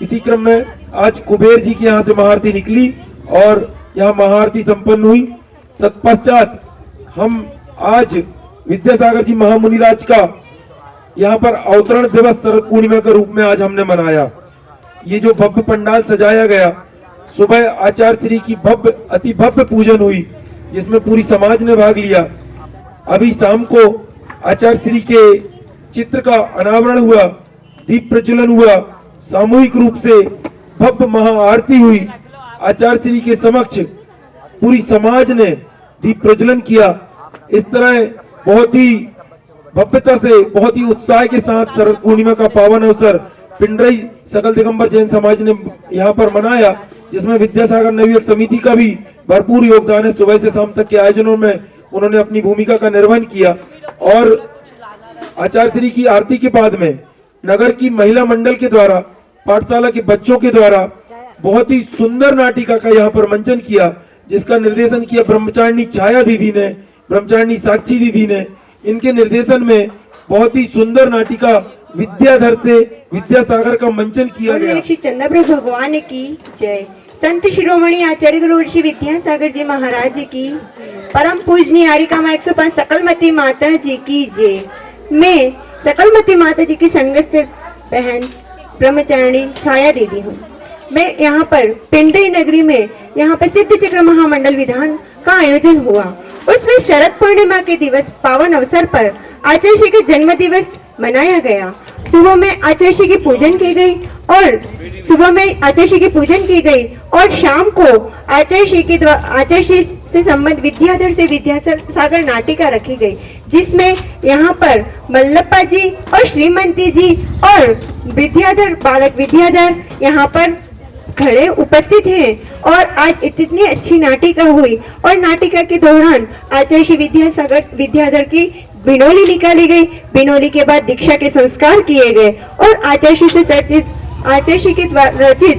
इसी क्रम में आज कुबेर जी की यहाँ से महाआरती निकली और यहाँ महाआरती संपन्न हुई। तत्पश्चात हम आज विद्यासागर जी महामुनिराज का यहाँ पर अवतरण दिवस शरद पूर्णिमा के रूप में आज हमने मनाया। ये जो भव्य पंडाल सजाया गया, सुबह आचार्य श्री की भव्य अति भव्य पूजन हुई जिसमें पूरी समाज ने भाग लिया। अभी शाम को आचार्य श्री के चित्र का अनावरण हुआ, दीप प्रज्वलन हुआ, सामूहिक रूप से भव्य महाआरती हुई। आचार्य श्री के समक्ष पूरी समाज ने दीप प्रज्वलन किया। इस तरह बहुत ही भव्यता से, बहुत ही उत्साह के साथ शरद पूर्णिमा का पावन अवसर पिंडरी सकल दिगंबर जैन समाज ने यहाँ पर मनाया, जिसमें विद्यासागर नवयुवक समिति का भी भरपूर योगदान है। सुबह से शाम तक के आयोजनों में उन्होंने अपनी भूमिका का निर्वहन किया। और आचार्य श्री की आरती के बाद में नगर की महिला मंडल के द्वारा, पाठशाला के बच्चों के द्वारा बहुत ही सुंदर नाटिका का यहाँ पर मंचन किया, जिसका निर्देशन किया ब्रह्मचारिणी छाया दीदी ने, ब्रह्मचारिणी साक्षी दीदी ने। इनके निर्देशन में बहुत ही सुंदर नाटिका विद्याधर से विद्यासागर का मंचन किया गया। श्री चंद्रप्रभु भगवान की जय। संत शिरोमणि आचार्य गुरु श्री विद्यासागर जी महाराज की, परम पूजनीय आरिका माँ 105 सकलमती माता जी की जय। मैं सकलमती माता जी की संगत बहन ब्रह्मचारिणी छाया दीदी हूँ। मैं यहाँ पर पिंडई नगरी में यहाँ पर सिद्ध चक्र महामंडल विधान का आयोजन हुआ। उसमें शरद पूर्णिमा के दिवस पावन अवसर पर आचार्य श्री के जन्म दिवस मनाया गया। सुबह में आचार्य श्री की पूजन की गई और शाम को आचार्य श्री से संबंध विद्याधर से विद्यासागर नाटिका रखी गई, जिसमें यहाँ पर मल्लप्पा जी और श्रीमंती जी और बालक विद्याधर यहाँ पर खड़े उपस्थित हैं। और आज इतनी अच्छी नाटिका हुई और नाटिका के दौरान आचार्य श्री विद्याधर की बिनोली निकाली गई। बिनोली के बाद दीक्षा के संस्कार किए गए और आचार्य श्री के रचित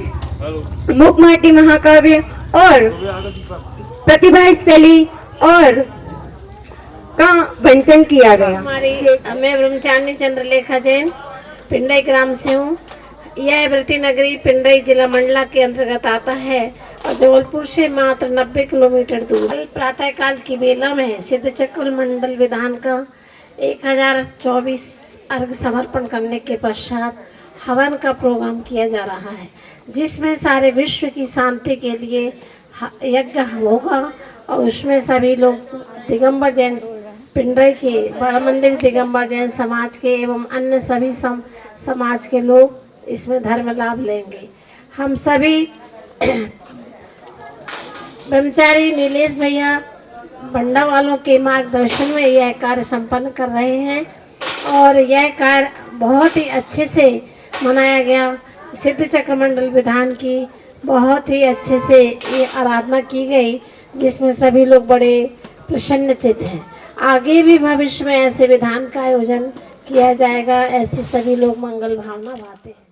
मुखमाटी महाकाव्य और प्रतिभा स्थली और का वंचन किया गया। मैं ब्रह्मचारिणी चंद्रलेखा जैन पिंडई ग्राम से हूँ। यह व्रती नगरी पिंडई जिला मंडला के अंतर्गत आता है और जबलपुर से मात्र 90 किलोमीटर दूर। प्रातः काल की बेला में सिद्ध चक्र मंडल विधान का 1024 अर्घ समर्पण करने के पश्चात हवन का प्रोग्राम किया जा रहा है, जिसमें सारे विश्व की शांति के लिए यज्ञ होगा। और उसमें सभी लोग दिगंबर जैन पिंडई के बड़ा मंदिर दिगंबर जैन समाज के एवं अन्य सभी समाज के लोग इसमें धर्म लाभ लेंगे। हम सभी ब्रह्मचारी नीलेश भैया बंडा वालों के मार्गदर्शन में यह कार्य संपन्न कर रहे हैं और यह कार्य बहुत ही अच्छे से मनाया गया। सिद्ध चक्र मंडल विधान की बहुत ही अच्छे से ये आराधना की गई, जिसमें सभी लोग बड़े प्रसन्नचित हैं। आगे भी भविष्य में ऐसे विधान का आयोजन किया जाएगा, ऐसे सभी लोग मंगल भावना भाते हैं।